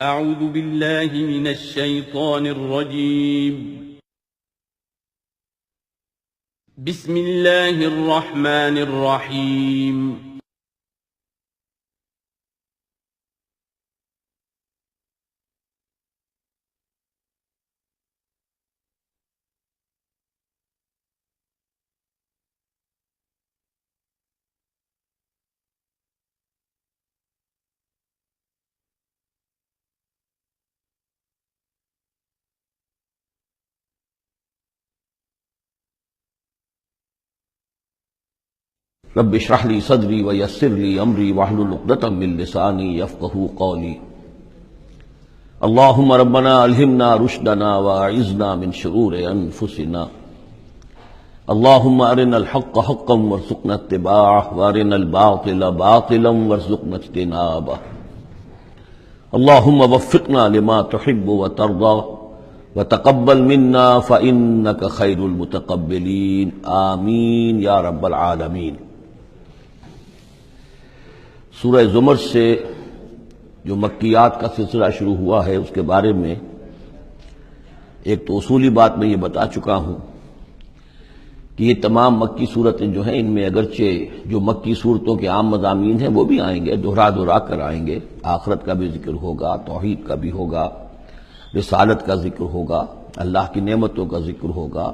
اعوذ باللہ من الشیطان الرجیم بسم اللہ الرحمن الرحیم رب اشرح لي صدري ويسر لي امري واحلل عقدة من لساني يفقهوا قولي اللهم ربنا الهمنا رشدنا واعذنا من شرور انفسنا اللهم ارنا الحق حقا وارزقنا اتباعه وارنا الباطل باطلا وارزقنا اجتنابه اللهم وفقنا لما تحب وترضى وتقبل منا فإنك خير المتقبلين آمین یا رب العالمین۔ سورہ زمر سے جو مکیات کا سلسلہ شروع ہوا ہے اس کے بارے میں ایک تو اصولی بات میں یہ بتا چکا ہوں کہ یہ تمام مکی صورتیں جو ہیں ان میں اگرچہ جو مکی صورتوں کے عام مضامین ہیں وہ بھی آئیں گے، دہرا کر آئیں گے، آخرت کا بھی ذکر ہوگا، توحید کا بھی ہوگا، رسالت کا ذکر ہوگا، اللہ کی نعمتوں کا ذکر ہوگا،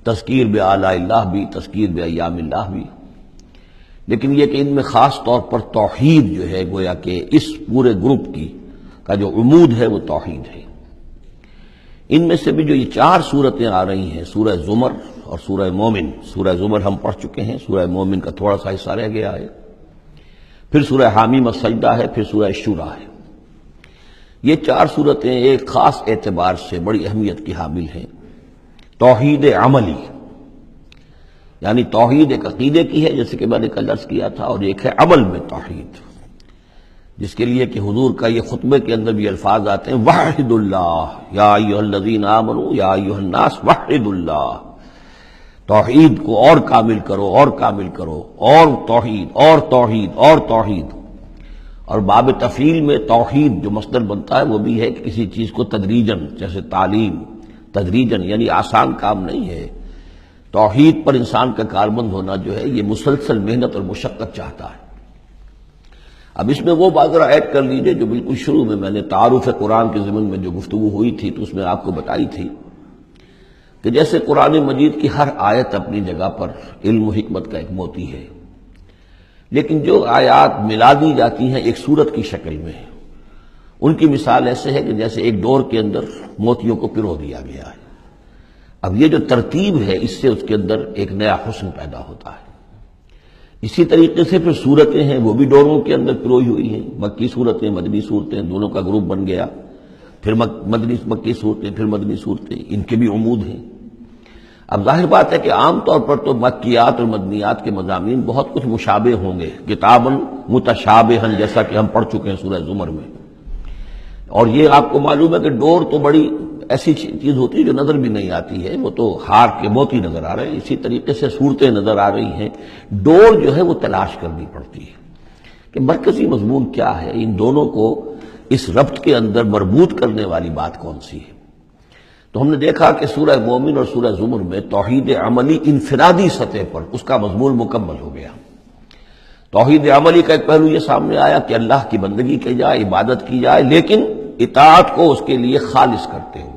تذکیر بآلاء اللہ بھی، تذکیر بایام اللہ بھی، لیکن یہ کہ ان میں خاص طور پر توحید جو ہے گویا کہ اس پورے گروپ کا جو عمود ہے وہ توحید ہے۔ ان میں سے بھی جو یہ چار صورتیں آ رہی ہیں، سورہ زمر اور سورہ مومن، سورہ زمر ہم پڑھ چکے ہیں، سورہ مومن کا تھوڑا سا حصہ رہ گیا ہے، پھر سورہ حامیم السجدہ ہے، پھر سورہ شورى ہے۔ یہ چار صورتیں ایک خاص اعتبار سے بڑی اہمیت کی حامل ہیں۔ توحید عملی یعنی توحید ایک عقیدے کی ہے جیسے کہ میں نے کل عرض کیا تھا، اور ایک ہے عمل میں توحید، جس کے لیے کہ حضور کا یہ خطبے کے اندر بھی الفاظ آتے ہیں وحد اللہ یا ایھا الذین آمنوا یا ایھا الناس وحد اللہ، توحید کو اور کامل کرو اور کامل کرو، اور توحید اور توحید اور توحید۔ اور باب تفعیل میں توحید جو مصدر بنتا ہے وہ بھی ہے کہ کسی چیز کو تدریجاً، جیسے تعلیم تدریجاً، یعنی آسان کام نہیں ہے۔ توحید پر انسان کا کاربند ہونا جو ہے یہ مسلسل محنت اور مشقت چاہتا ہے۔ اب اس میں وہ بات ذرا ایڈ کر لیجئے جو بالکل شروع میں نے تعارف قرآن کے ضمن میں جو گفتگو ہوئی تھی تو اس میں آپ کو بتائی تھی کہ جیسے قرآن مجید کی ہر آیت اپنی جگہ پر علم و حکمت کا ایک موتی ہے، لیکن جو آیات ملا دی جاتی ہیں ایک صورت کی شکل میں، ان کی مثال ایسے ہے کہ جیسے ایک ڈور کے اندر موتیوں کو پرو دیا گیا ہے۔ اب یہ جو ترتیب ہے اس سے اس کے اندر ایک نیا حسن پیدا ہوتا ہے۔ اسی طریقے سے پھر صورتیں ہیں وہ بھی ڈوروں کے اندر پروئی ہوئی ہیں، مکی صورتیں مدنی صورتیں، دونوں کا گروپ بن گیا، پھر مکی صورتیں پھر مدنی صورتیں، ان کے بھی عمود ہیں۔ اب ظاہر بات ہے کہ عام طور پر تو مکیات اور مدنیات کے مضامین بہت کچھ مشابہ ہوں گے، کتاباً متشابہاً، جیسا کہ ہم پڑھ چکے ہیں سورہ زمر میں۔ اور یہ آپ کو معلوم ہے کہ ڈور تو بڑی ایسی چیز ہوتی ہے جو نظر بھی نہیں آتی ہے، وہ تو ہار کے موتی نظر آ رہے ہیں، اسی طریقے سے صورتیں نظر آ رہی ہیں، ڈور جو ہے وہ تلاش کرنی پڑتی ہے کہ مرکزی مضمون کیا ہے، ان دونوں کو اس ربط کے اندر مربوط کرنے والی بات کون سی ہے۔ تو ہم نے دیکھا کہ سورہ مومن اور سورہ زمر میں توحید عملی انفرادی سطح پر اس کا مضمون مکمل ہو گیا۔ توحید عملی کا ایک پہلو یہ سامنے آیا کہ اللہ کی بندگی کی جائے، عبادت کی جائے، لیکن اطاعت کو اس کے لیے خالص کرتے ہوئے،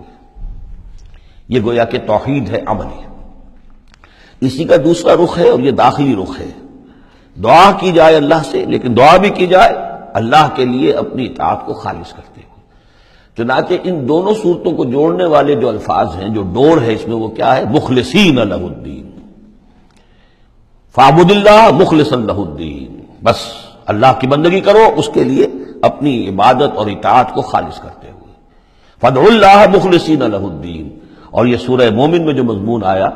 یہ گویا کہ توحید ہے عملی۔ اسی کا دوسرا رخ ہے اور یہ داخلی رخ ہے، دعا کی جائے اللہ سے، لیکن دعا بھی کی جائے اللہ کے لیے اپنی اطاعت کو خالص کرتے ہوئے۔ چنانچہ ان دونوں صورتوں کو جوڑنے والے جو الفاظ ہیں، جو ڈور ہے اس میں، وہ کیا ہے؟ مخلصین لہ الدین، فاعبد اللہ مخلصا لہ الدین، بس اللہ کی بندگی کرو، اس کے لیے اپنی عبادت اور اطاعت کو خالص کرتے ہوئے۔ فادعوا اللہ مخلصین لہ الدین، اور یہ سورہ مومن میں جو مضمون آیا،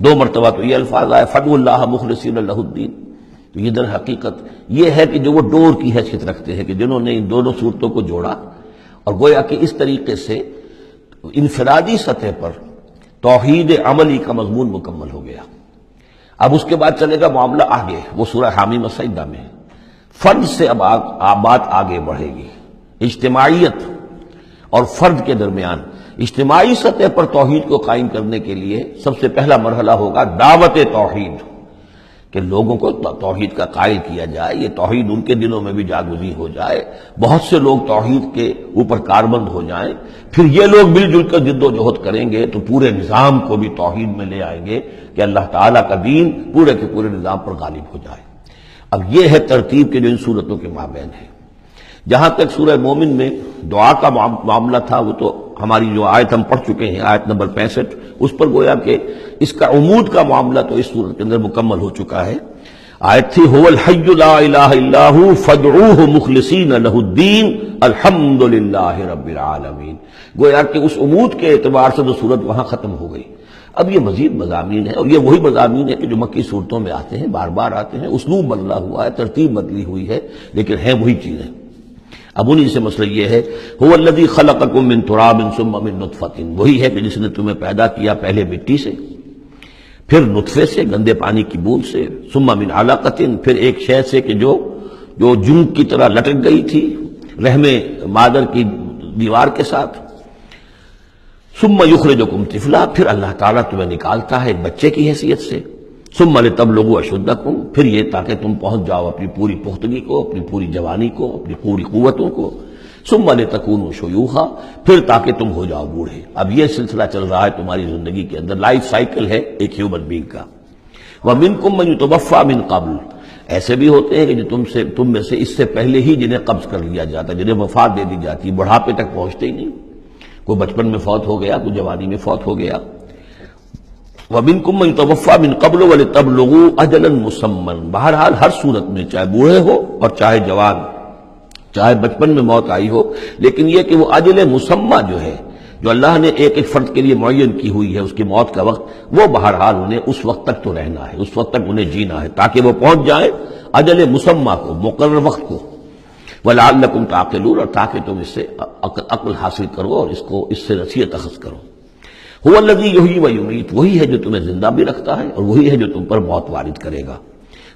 دو مرتبہ تو یہ الفاظ آئے فادعوا اللہ مخلصین لہ الدین، تو یہ در حقیقت یہ ہے کہ جو وہ ڈور کی حیثیت رکھتے ہیں کہ جنہوں نے ان دونوں صورتوں کو جوڑا، اور گویا کہ اس طریقے سے انفرادی سطح پر توحید عملی کا مضمون مکمل ہو گیا۔ اب اس کے بعد چلے گا معاملہ آگے، وہ سورہ حامیم السجدہ میں فرد سے اب بات آگے بڑھے گی، اجتماعیت اور فرد کے درمیان اجتماعی سطح پر توحید کو قائم کرنے کے لیے سب سے پہلا مرحلہ ہوگا دعوت توحید، کہ لوگوں کو توحید کا قائل کیا جائے، یہ توحید ان کے دلوں میں بھی جاگزی ہو جائے، بہت سے لوگ توحید کے اوپر کاربند ہو جائیں، پھر یہ لوگ مل جل کر جد و جہد کریں گے تو پورے نظام کو بھی توحید میں لے آئیں گے کہ اللہ تعالیٰ کا دین پورے کے پورے نظام پر غالب ہو جائے۔ اب یہ ہے ترتیب کے جو ان صورتوں کے مابین ہے۔ جہاں تک سورہ مومن میں دعا کا معاملہ تھا وہ تو ہماری جو آیت ہم پڑھ چکے ہیں، آیت نمبر 65، اس پر گویا کہ اس کا عمود کا معاملہ تو اس صورت کے اندر مکمل ہو چکا ہے۔ آیت تھی هو الحی لا الہ الا هو فادعوه مخلصین لہ الدین الحمد للہ رب العالمین۔ گویا کہ اس عمود کے اعتبار سے تو صورت وہاں ختم ہو گئی۔ اب یہ مزید مضامین ہیں، اور یہ وہی مضامین ہیں کہ جو مکی صورتوں میں آتے ہیں، بار بار آتے ہیں، اسلوب بدلا ہوا ہے، ترتیب بدلی ہوئی ہے، لیکن ہیں وہی چیزیں۔ اب انہی سے مسئلہ یہ ہے هو الذی خلقکم من تراب ثم من نطفۃ، وہی ہے کہ جس نے تمہیں پیدا کیا پہلے مٹی سے، پھر نطفے سے، گندے پانی کی بوند سے، ثم من علقۃ، پھر ایک شے سے کہ جو جون کی طرح لٹک گئی تھی رحم مادر کی دیوار کے ساتھ، ثم یخرجکم طفلا، پھر اللہ تعالیٰ تمہیں نکالتا ہے ایک بچے کی حیثیت سے، ثم لتبلغوا اشدکم، پھر یہ تاکہ تم پہنچ جاؤ اپنی پوری پختگی کو، اپنی پوری جوانی کو، اپنی پوری قوتوں کو، ثم لتکونوا شیوخا، پھر تاکہ تم ہو جاؤ بوڑھے۔ اب یہ سلسلہ چل رہا ہے تمہاری زندگی کے اندر، لائف سائیکل ہے ایک ہیومن بینگ کا۔ ومنکم من یتوفی من قبل، ایسے بھی ہوتے ہیں کہ جو تم میں سے اس سے پہلے ہی جنہیں قبض کر لیا جاتا ہے، جنہیں وفات دے دی جاتی، بڑھاپے تک پہنچتے ہی نہیں، کوئی بچپن میں فوت ہو گیا، کوئی جوانی میں فوت ہو گیا۔ وَمِنْكُمْ مَنْ يُتَوَفَّى مِنْ قَبْلُ وَلِتَبْلُغُوا أَجَلًا مُّسَمًّى، بہرحال ہر صورت میں چاہے بوڑھے ہو اور چاہے جوان، چاہے بچپن میں موت آئی ہو، لیکن یہ کہ وہ اجل مسمى جو ہے، جو اللہ نے ایک ایک فرد کے لیے معین کی ہوئی ہے اس کی موت کا وقت، وہ بہرحال انہیں اس وقت تک تو رہنا ہے، اس وقت تک انہیں جینا ہے تاکہ وہ پہنچ جائیں اجل مسمى کو، مقرر وقت کو۔ وَلَعَلَّكُمْ تَعْقِلُونَ، اور تاکہ تم اس سے عقل حاصل کرو اور اس سے نصیحت اخذ کرو۔ هو الذی یحیی و یمیت، وہی ہے جو تمہیں زندہ بھی رکھتا ہے اور وہی ہے جو تم پر موت وارد کرے گا۔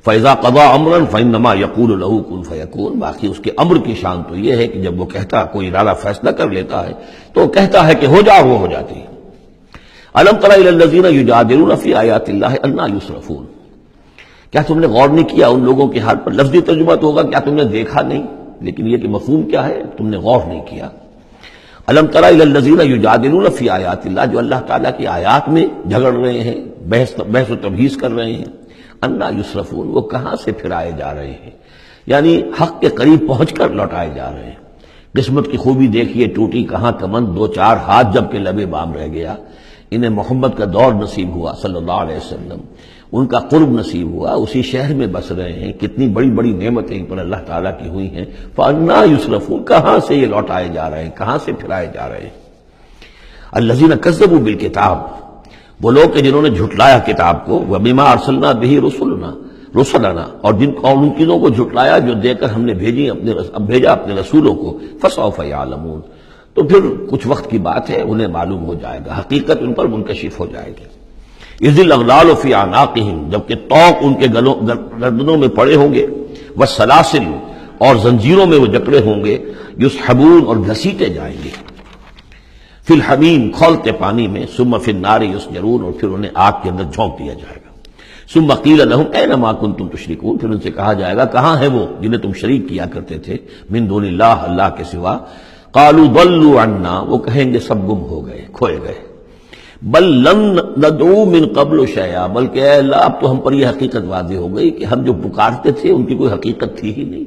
فَإِذَا قَضَىٰ أَمْرًا فَإِنَّمَا يَقُولُ لَهُ كُن فَيَكُونُ، باقی اس کے امر کی شان تو یہ ہے کہ جب وہ کہتا، کوئی ارادہ فیصلہ کر لیتا ہے تو کہتا ہے کہ ہو جا، وہ ہو جاتی ہے۔ أَلَمْ تَرَ إِلَى الَّذِينَ يُجَادِلُونَ فِي آيَاتِ اللَّهِ أَنَّىٰ يُصْرَفُونَ، کیا تم نے غور نہیں کیا ان لوگوں کے حال پر؟ لفظی ترجمہ تو ہوگا کیا تم نے دیکھا نہیں، لیکن یہ کہ مفہوم کیا ہے، تم نے غور نہیں کیا۔ الم تری الی الذین یجادلون فی آیات اللہ، جو اللہ تعالیٰ کی آیات میں جھگڑ رہے ہیں، بحث و تبحیث کر رہے ہیں، انا یصرفون، وہ کہاں سے پھرائے جا رہے ہیں، یعنی حق کے قریب پہنچ کر لوٹائے جا رہے ہیں۔ قسمت کی خوبی دیکھیے، ٹوٹی کہاں کمند، دو چار ہاتھ جب کہ لبے بام رہ گیا۔ انہیں محمد کا دور نصیب ہوا صلی اللہ علیہ وسلم، ان کا قرب نصیب ہوا، اسی شہر میں بس رہے ہیں، کتنی بڑی بڑی نعمتیں ان پر اللہ تعالیٰ کی ہوئی ہیں۔ فَأَنَّىٰ يُصْرَفُونَ، کہاں سے یہ لوٹائے جا رہے ہیں، کہاں سے پھرائے جا رہے ہیں۔ الَّذِينَ كَذَّبُوا بِالْكِتَابِ، وہ لوگ کہ جنہوں نے جھٹلایا کتاب کو، وَبِمَا أَرْسَلْنَا بِهِ رُسُلَنَا، اور ان چیزوں کو جھٹلایا جو دے کر ہم نے بھیجا اپنے رسولوں کو، فَسَوْفَ يَعْلَمُونَ، تو پھر کچھ وقت کی بات ہے، انہیں معلوم ہو جائے گا، حقیقت ان پر منکشف ہو جائے گی۔ اذ الاغلال فی اعناقہم، جبکہ طوق ان کے گردنوں میں پڑے ہوں گے، والسلاسل، اور زنجیروں میں وہ جکڑے ہوں گے، یسحبون، اور گھسیٹے جائیں گے، فی الحمیم، کھولتے پانی میں، ثم فی النار یسجرون، اور پھر انہیں آگ کے اندر جھونک دیا جائے گا۔ ثم قیل لہم این ما کنتم تشرکون، پھر ان سے کہا جائے گا کہاں ہیں وہ جنہیں تم شریک کیا کرتے تھے، من دون اللہ، اللہ کے سوا۔ قالوا ضلوا عنا، وہ کہیں گے سب گم ہو گئے، کھوئے گئے۔ بل لن ندعو من قبل شیئا، بلکہ اے اللہ اب تو ہم پر یہ حقیقت واضح ہو گئی کہ ہم جو پکارتے تھے ان کی کوئی حقیقت تھی ہی نہیں،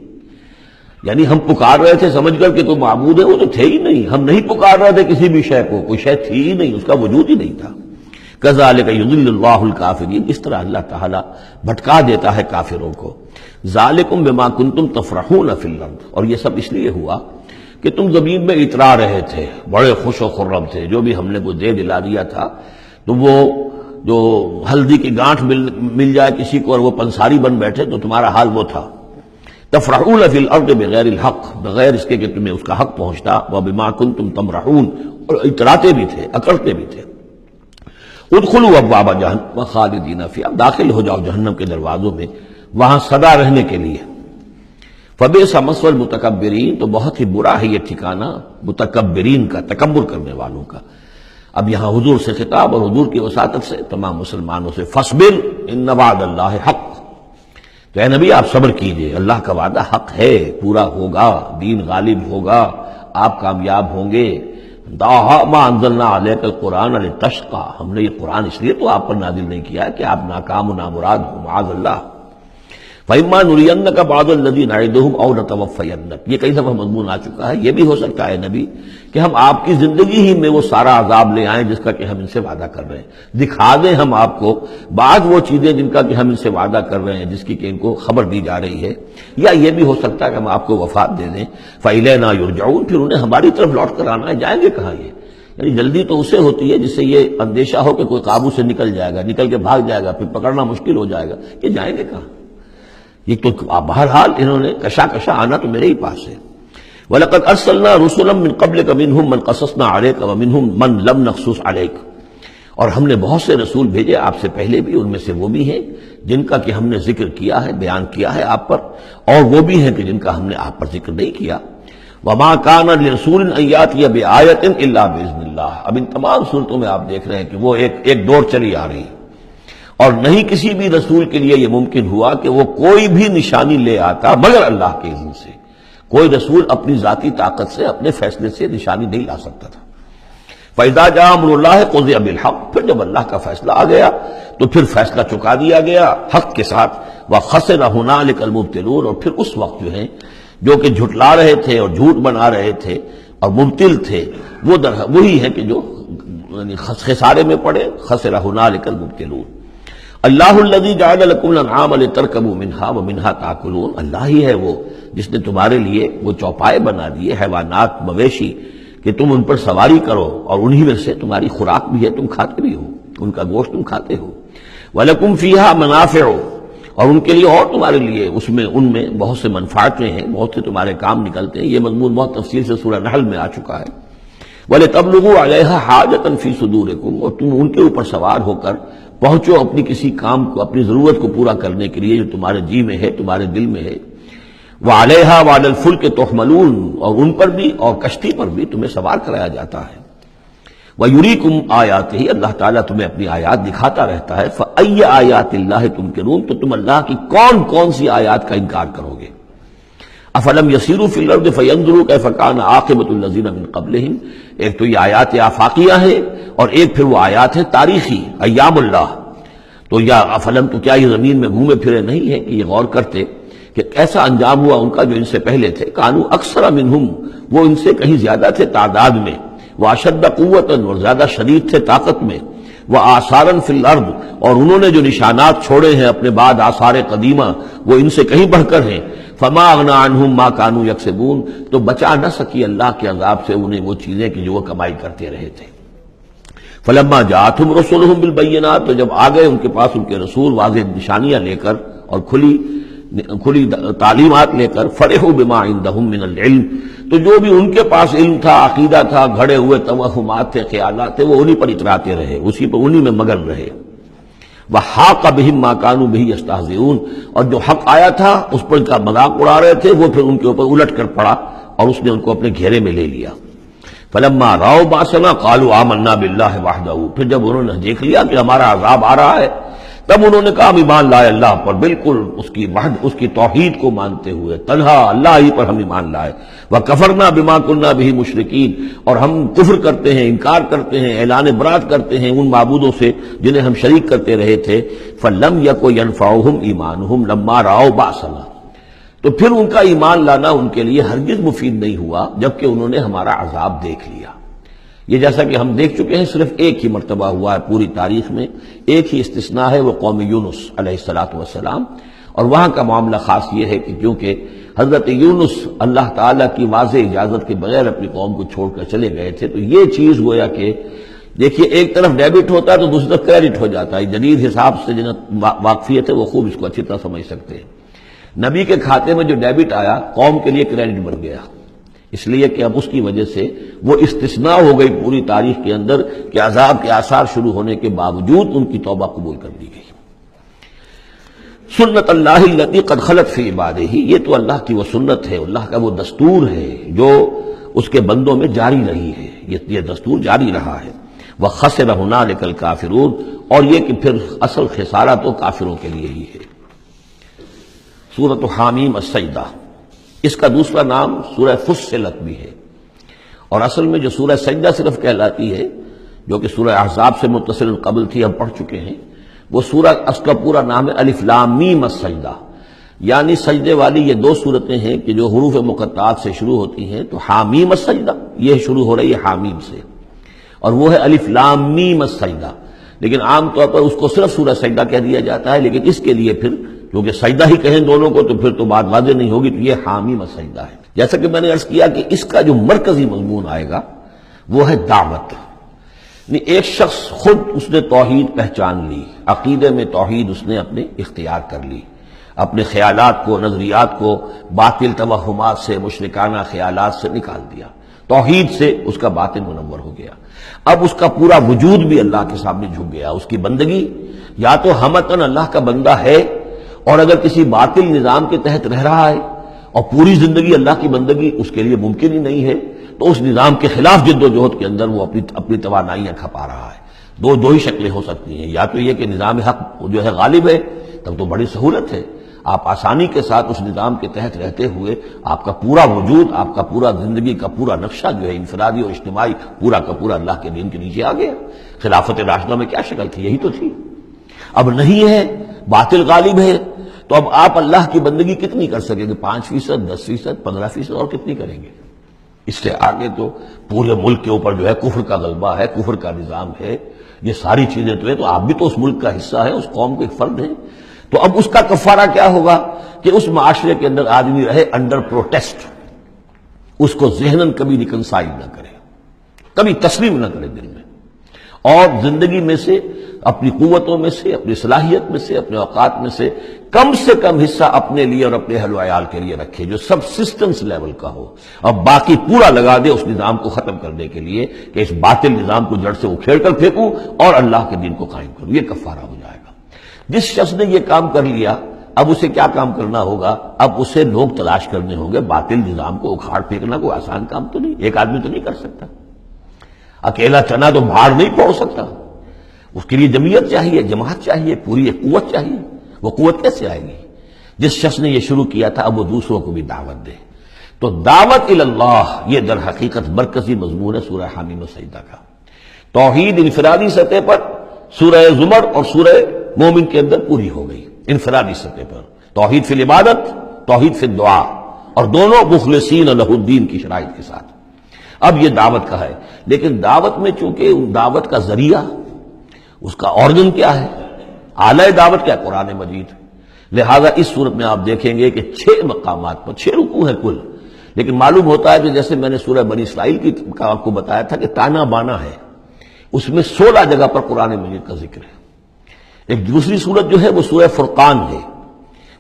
یعنی ہم پکار رہے تھے سمجھ کر کہ کوئی معبود ہے، وہ تو تھے ہی نہیں، ہم نہیں پکار رہے تھے کسی بھی شے کو، کوئی شے تھی ہی نہیں، اس کا وجود ہی نہیں تھا۔ کذالک یضل اللہ الکافرین، اس طرح اللہ تعالیٰ بھٹکا دیتا ہے کافروں کو۔ ذالکم بما کنتم تفرحون فی الارض، اور یہ سب اس لیے ہوا کہ تم زمین میں اترا رہے تھے، بڑے خوش و خرم تھے، جو بھی ہم نے کو دے دلا دیا تھا، تو وہ جو ہلدی کی گانٹھ مل جائے کسی کو اور وہ پنساری بن بیٹھے تو تمہارا حال وہ تھا۔ تفرحون فی الارض بغیر الحق، بغیر اس کے کہ تمہیں اس کا حق پہنچتا، وبما کنتم تمرحون، اور اتراتے بھی تھے، اکڑتے بھی تھے۔ ادخلوا ابواب جہنم خالدین فیہا، داخل ہو جاؤ جہنم کے دروازوں میں، وہاں سدا رہنے کے لیے۔ فبئس مثوى المتکبرین، تو بہت ہی برا ہے یہ ٹھکانہ متکبرین کا، تکبر کرنے والوں کا۔ اب یہاں حضور سے خطاب اور حضور کی وساطت سے تمام مسلمانوں سے، فاصبر ان وعد اللہ حق، تو اے نبی آپ صبر کیجئے، اللہ کا وعدہ حق ہے، پورا ہوگا، دین غالب ہوگا، آپ کامیاب ہوں گے۔ ما انزلنا علیک القرآن لتشقى، ہم نے یہ قرآن اس لیے تو آپ پر نازل نہیں کیا ہے کہ آپ ناکام و نامراد ہو، معاذ اللہ۔ فَإِمَّا نُرِيَنَّكَ بَعْضَ الَّذِي نَعِدُهُمْ أَوْ نَتَوَفَّيَنَّكَ، یہ کئی دفعہ مضمون آ چکا ہے، یہ بھی ہو سکتا ہے نبی کہ ہم آپ کی زندگی ہی میں وہ سارا عذاب لے آئیں جس کا کہ ہم ان سے وعدہ کر رہے ہیں، دکھا دیں ہم آپ کو بعض وہ چیزیں جن کا کہ ہم ان سے وعدہ کر رہے ہیں، جس کی کہ ان کو خبر دی جا رہی ہے، یا یہ بھی ہو سکتا ہے کہ ہم آپ کو وفات دے دیں، فَإِلَيْنَا يُرْجَعُونَ، پھر انہیں ہماری طرف لوٹ کر آنا ہے، جائیں گے کہاں یہ؟ یعنی جلدی تو اسے ہوتی ہے جس سے یہ اندیشہ ہو کہ کوئی قابو سے نکل جائے گا، نکل کے بھاگ جائے گا، پھر پکڑنا مشکل ہو جائے گا، یہ جائیں گے کہاں؟ یہ تو بہرحال انہوں نے کشا آنا تو میرے ہی پاس ہے۔ وَلَقَدْ أَرْسَلْنَا رُسُلًا مِّن قَبْلِكَ مِنْهُمْ مَنْ قَصَصْنَا عَلَيْكَ وَمِنْهُمْ مَنْ لَمْ نَقْصُصْ عَلَيْكَ، اور ہم نے بہت سے رسول بھیجے آپ سے پہلے بھی، ان میں سے وہ بھی ہیں جن کا کہ ہم نے ذکر کیا ہے، بیان کیا ہے آپ پر، اور وہ بھی ہیں کہ جن کا ہم نے آپ پر ذکر نہیں کیا۔ وَمَا كَانَ لِرَسُولٍ أَن يَأْتِيَ بِآيَةٍ إِلَّا بِإِذْنِ اللَّهِ، اب ان تمام صورتوں میں آپ دیکھ رہے ہیں کہ وہ ایک دور چلی آ رہی ہے، اور نہیں کسی بھی رسول کے لیے یہ ممکن ہوا کہ وہ کوئی بھی نشانی لے آتا مگر اللہ کے اذن سے۔ کوئی رسول اپنی ذاتی طاقت سے، اپنے فیصلے سے نشانی نہیں لا سکتا تھا۔ فَإِذَا جَاءَ أَمْرُ اللَّهِ قُضِيَ بِالْحَقِّ، پھر جب اللہ کا فیصلہ آ گیا تو پھر فیصلہ چکا دیا گیا حق کے ساتھ۔ وَخَسِرَ هُنَالِكَ الْمُبْطِلُونَ، اور پھر اس وقت جو ہیں جو کہ جھٹلا رہے تھے اور جھوٹ بنا رہے تھے اور مبطل تھے، وہ وہی ہیں کہ جو خسارے میں پڑے۔ خَسِرَ هُنَالِكَ الْمُبْطِلُونَ۔ اللہ الذی جعل لکم الانعام لترکبوا منها ومنها تاکلون، اللہ ہی ہے وہ جس نے تمہارے لیے وہ چوپائے بنا دیے، حیوانات، مویشی، کہ تم ان پر سواری کرو، اور انہی میں سے تمہاری خوراک بھی ہے، تم کھاتے بھی ہو، ان کا گوشت تم کھاتے ہو۔ وَلَكُمْ فِيهَا مَنَافِعُ، اور ان کے لیے اور تمہارے لیے ان میں بہت سے منفعتیں ہیں، بہت سے تمہارے کام نکلتے ہیں۔ یہ مضمون بہت تفصیل سے سورہ نحل میں آ چکا ہے۔ وَلِتَبْلُغُوا عَلَيْهَا حَاجَةً فِي صُدُورِكُمْ، اور تم ان کے اوپر سوار ہو کر پہنچو اپنی کسی کام کو، اپنی ضرورت کو پورا کرنے کے لیے جو تمہارے جی میں ہے، تمہارے دل میں ہے۔ وَعَلَيْهَا وَعَلَى الْفُلْكِ تُحْمَلُونَ، اور ان پر بھی اور کشتی پر بھی تمہیں سوار کرایا جاتا ہے۔ وَيُرِيكُمْ آيَاتِهِ، اللہ تعالیٰ تمہیں اپنی آیات دکھاتا رہتا ہے۔ فَأَيَّ آيَاتِ اللَّهِ تُنكِرُونَ، تو تم اللہ کی کون کون سی آیات کا انکار کرو گے؟ افلم یسیروا فی الارض فینظروا کیف کان عاقبۃ الذین من قبلہم، ایک تو یہ آیات آفاقیہ ہے اور ایک پھر وہ آیات ہے تاریخی، ایام اللہ۔ تو یا افلم، تو کیا یہ زمین میں گھومے پھرے نہیں ہے کہ یہ غور کرتے کہ کیسا انجام ہوا ان کا جو ان سے پہلے تھے؟ کانوا اکثر منہم، وہ ان سے کہیں زیادہ تھے تعداد میں، واشد قوۃ، اور زیادہ شدید تھے طاقت میں، وآثارا فی الارض، اور انہوں نے جو نشانات چھوڑے ہیں اپنے بعد آثار قدیمہ وہ ان سے کہیں بڑھ کر ہیں۔ فما اغنی عنہم ما کانوا یکسبون، تو بچا نہ سکی اللہ کے عذاب سے انہیں وہ چیزیں کہ جو وہ کمائی کرتے رہے تھے۔ فلما جاءتهم رسلهم بالبینات، تو جب آ گئے ان کے پاس ان کے رسول واضح نشانیاں لے کر اور کھلی تعلیمات لے کر، فرحوا بما عندهم من العلم، تو جو بھی ان کے پاس علم تھا، عقیدہ تھا، گھڑے ہوئے توہمات تھے، خیالات تھے، وہ انہی پر اتراتے رہے، اسی پر انہی میں مگن رہے۔ وحاق بهم ما كانوا به يستهزئون، اور جو حق آیا تھا اس پر کا مذاق اڑا رہے تھے، وہ پھر ان کے اوپر الٹ کر پڑا اور اس نے ان کو اپنے گھیرے میں لے لیا۔ فلما رأوا بأسنا قالوا آمنا بالله وحده، پھر جب انہوں نے دیکھ لیا کہ ہمارا عذاب آ رہا ہے، تب انہوں نے کہا ہم ایمان لائے اللہ پر، بالکل اس کی وحد، اس کی توحید کو مانتے ہوئے، تنہا اللہ ہی پر ہم ایمان لائے۔ وَكَفَرْنَا بِمَا كُنَّا بِهِ مُشْرِكِينَ، اور ہم کفر کرتے ہیں، انکار کرتے ہیں، اعلان برات کرتے ہیں ان معبودوں سے جنہیں ہم شریک کرتے رہے تھے۔ فَلَمْ يَكُ يَنْفَعُهُمْ إِيمَانُهُمْ لَمَّا رَأَوْا بَأْسَنَا، تو پھر ان کا ایمان لانا ان کے لیے ہرگز مفید نہیں ہوا جبکہ انہوں نے ہمارا عذاب دیکھ لیا۔ یہ جیسا کہ ہم دیکھ چکے ہیں صرف ایک ہی مرتبہ ہوا ہے پوری تاریخ میں، ایک ہی استثناء ہے، وہ قوم یونس علیہ السلام، اور وہاں کا معاملہ خاص یہ ہے کہ کیونکہ حضرت یونس اللہ تعالیٰ کی واضح اجازت کے بغیر اپنی قوم کو چھوڑ کر چلے گئے تھے، تو یہ چیز گویا کہ دیکھیے ایک طرف ڈیبٹ ہوتا ہے تو دوسری طرف کریڈٹ ہو جاتا ہے۔ جدید حساب سے جنہیں واقفیت ہے وہ خوب اس کو اچھی طرح سمجھ سکتے ہیں۔ نبی کے کھاتے میں جو ڈیبٹ آیا قوم کے لیے کریڈٹ بن گیا، اس لیے کہ اب اس کی وجہ سے وہ استثناء ہو گئی پوری تاریخ کے اندر کہ عذاب کے آثار شروع ہونے کے باوجود ان کی توبہ قبول کر دی گئی۔ سنت اللہ التی قد خلت فی عبادہ، یہ تو اللہ کی وہ سنت ہے، اللہ کا وہ دستور ہے جو اس کے بندوں میں جاری رہی ہے، یہ دستور جاری رہا ہے۔ وخسر ہنالک الکافرون، اور یہ کہ پھر اصل خسارہ تو کافروں کے لیے ہی ہے۔ سورۃ حامیم السجدہ، اس کا دوسرا نام سورہ فصلت بھی ہے، اور اصل میں جو سورہ سجدہ صرف کہلاتی ہے، جو کہ سورہ احزاب سے متصل قبل تھی، ہم پڑھ چکے ہیں، وہ سورہ، اس کا پورا نام ہے الف لام میم السجدہ، یعنی سجدے والی یہ دو صورتیں ہیں کہ جو حروف مقطعات سے شروع ہوتی ہیں، تو حامیم السجدہ یہ شروع ہو رہی ہے حامیم سے، اور وہ ہے الف لام میم السجدہ، لیکن عام طور پر اس کو صرف سورہ سجدہ کہہ دیا جاتا ہے، لیکن اس کے لیے پھر کیونکہ سجدہ ہی کہیں دونوں کو تو پھر تو بات واضح نہیں ہوگی، تو یہ حامیم السجدہ ہے۔ جیسا کہ میں نے عرض کیا کہ اس کا جو مرکزی مضمون آئے گا وہ ہے دعوت، یعنی ایک شخص خود اس نے توحید پہچان لی، عقیدے میں توحید اس نے اپنے اختیار کر لی، اپنے خیالات کو، نظریات کو باطل توہمات سے، مشرکانہ خیالات سے نکال دیا، توحید سے اس کا باطن منور ہو گیا۔ اب اس کا پورا وجود بھی اللہ کے سامنے جھک گیا، اس کی بندگی یا تو ہمتن اللہ کا بندہ ہے، اور اگر کسی باطل نظام کے تحت رہ رہا ہے اور پوری زندگی اللہ کی بندگی اس کے لیے ممکن ہی نہیں ہے، تو اس نظام کے خلاف جد و جہد کے اندر وہ اپنی توانائیاں کھپا رہا ہے۔ دو ہی شکلیں ہو سکتی ہیں، یا تو یہ کہ نظام حق جو ہے غالب ہے، تب تو بڑی سہولت ہے، آپ آسانی کے ساتھ اس نظام کے تحت رہتے ہوئے آپ کا پورا وجود، آپ کا پورا زندگی کا پورا نقشہ جو ہے انفرادی اور اجتماعی پورا کا پورا اللہ کے دین کے نیچے آ گیا۔ خلافت راشدہ میں کیا شکل تھی؟ یہی تو تھی۔ اب نہیں ہے، باطل غالب ہے، تو اب آپ اللہ کی بندگی کتنی کر سکیں گے؟ 5%، 10%، 15%، اور کتنی کریں گے؟ اس سے آگے تو پورے ملک کے اوپر جو ہے کفر کا غلبہ ہے، کفر کا نظام ہے، یہ ساری چیزیں تو ہے، تو آپ بھی تو اس ملک کا حصہ ہے، اس قوم کے ایک فرد ہیں۔ تو اب اس کا کفارہ کیا ہوگا کہ اس معاشرے کے اندر آدمی رہے انڈر پروٹیسٹ، اس کو ذہناً کبھی ریکنسائل نہ کرے، کبھی تسلیم نہ کرے دل میں، اور زندگی میں سے، اپنی قوتوں میں سے، اپنی صلاحیت میں سے، اپنے اوقات میں سے کم حصہ اپنے لیے اور اپنے اہل و عیال کے لیے رکھے، جو سب سسٹمز لیول کا ہو، اور باقی پورا لگا دے اس نظام کو ختم کرنے کے لیے کہ اس باطل نظام کو جڑ سے اکھیڑ کر پھینکوں اور اللہ کے دین کو قائم کروں۔ یہ کفارہ ہو جائے گا۔ جس شخص نے یہ کام کر لیا، اب اسے کیا کام کرنا ہوگا؟ اب اسے لوگ تلاش کرنے ہوں گے۔ باطل نظام کو اکھاڑ پھینکنا کوئی آسان کام تو نہیں، ایک آدمی تو نہیں کر سکتا، اکیلا چنا تو بھاڑ نہیں پھوڑ سکتا، اس کے لیے جمعیت چاہیے، جماعت چاہیے، پوری ایک قوت چاہیے۔ وہ قوت کیسے آئے گی؟ جس شخص نے یہ شروع کیا تھا اب وہ دوسروں کو بھی دعوت دے۔ تو دعوت اللہ، یہ در حقیقت مرکزی مضمون ہے سورہ حامیم السجدہ کا۔ توحید انفرادی سطح پر سورہ زمر اور سورہ مومن کے اندر پوری ہو گئی، انفرادی سطح پر توحید فی العبادت، توحید فی الدعا، اور دونوں مخلصین لہ الدین کی شرائط کے ساتھ۔ اب یہ دعوت کا ہے، لیکن دعوت میں چونکہ دعوت کا ذریعہ، اس کا آرگن کیا ہے، اعلی دعوت کیا؟ قرآن مجید۔ لہذا اس صورت میں آپ دیکھیں گے کہ 6 مقامات پر 6 رکوع ہیں کل، لیکن معلوم ہوتا ہے کہ جیسے میں نے سورہ بنی اسرائیل کی آپ کو بتایا تھا کہ تانا بانا ہے، اس میں 16 جگہ پر قرآن مجید کا ذکر ہے۔ ایک دوسری صورت جو ہے وہ سورہ فرقان ہے،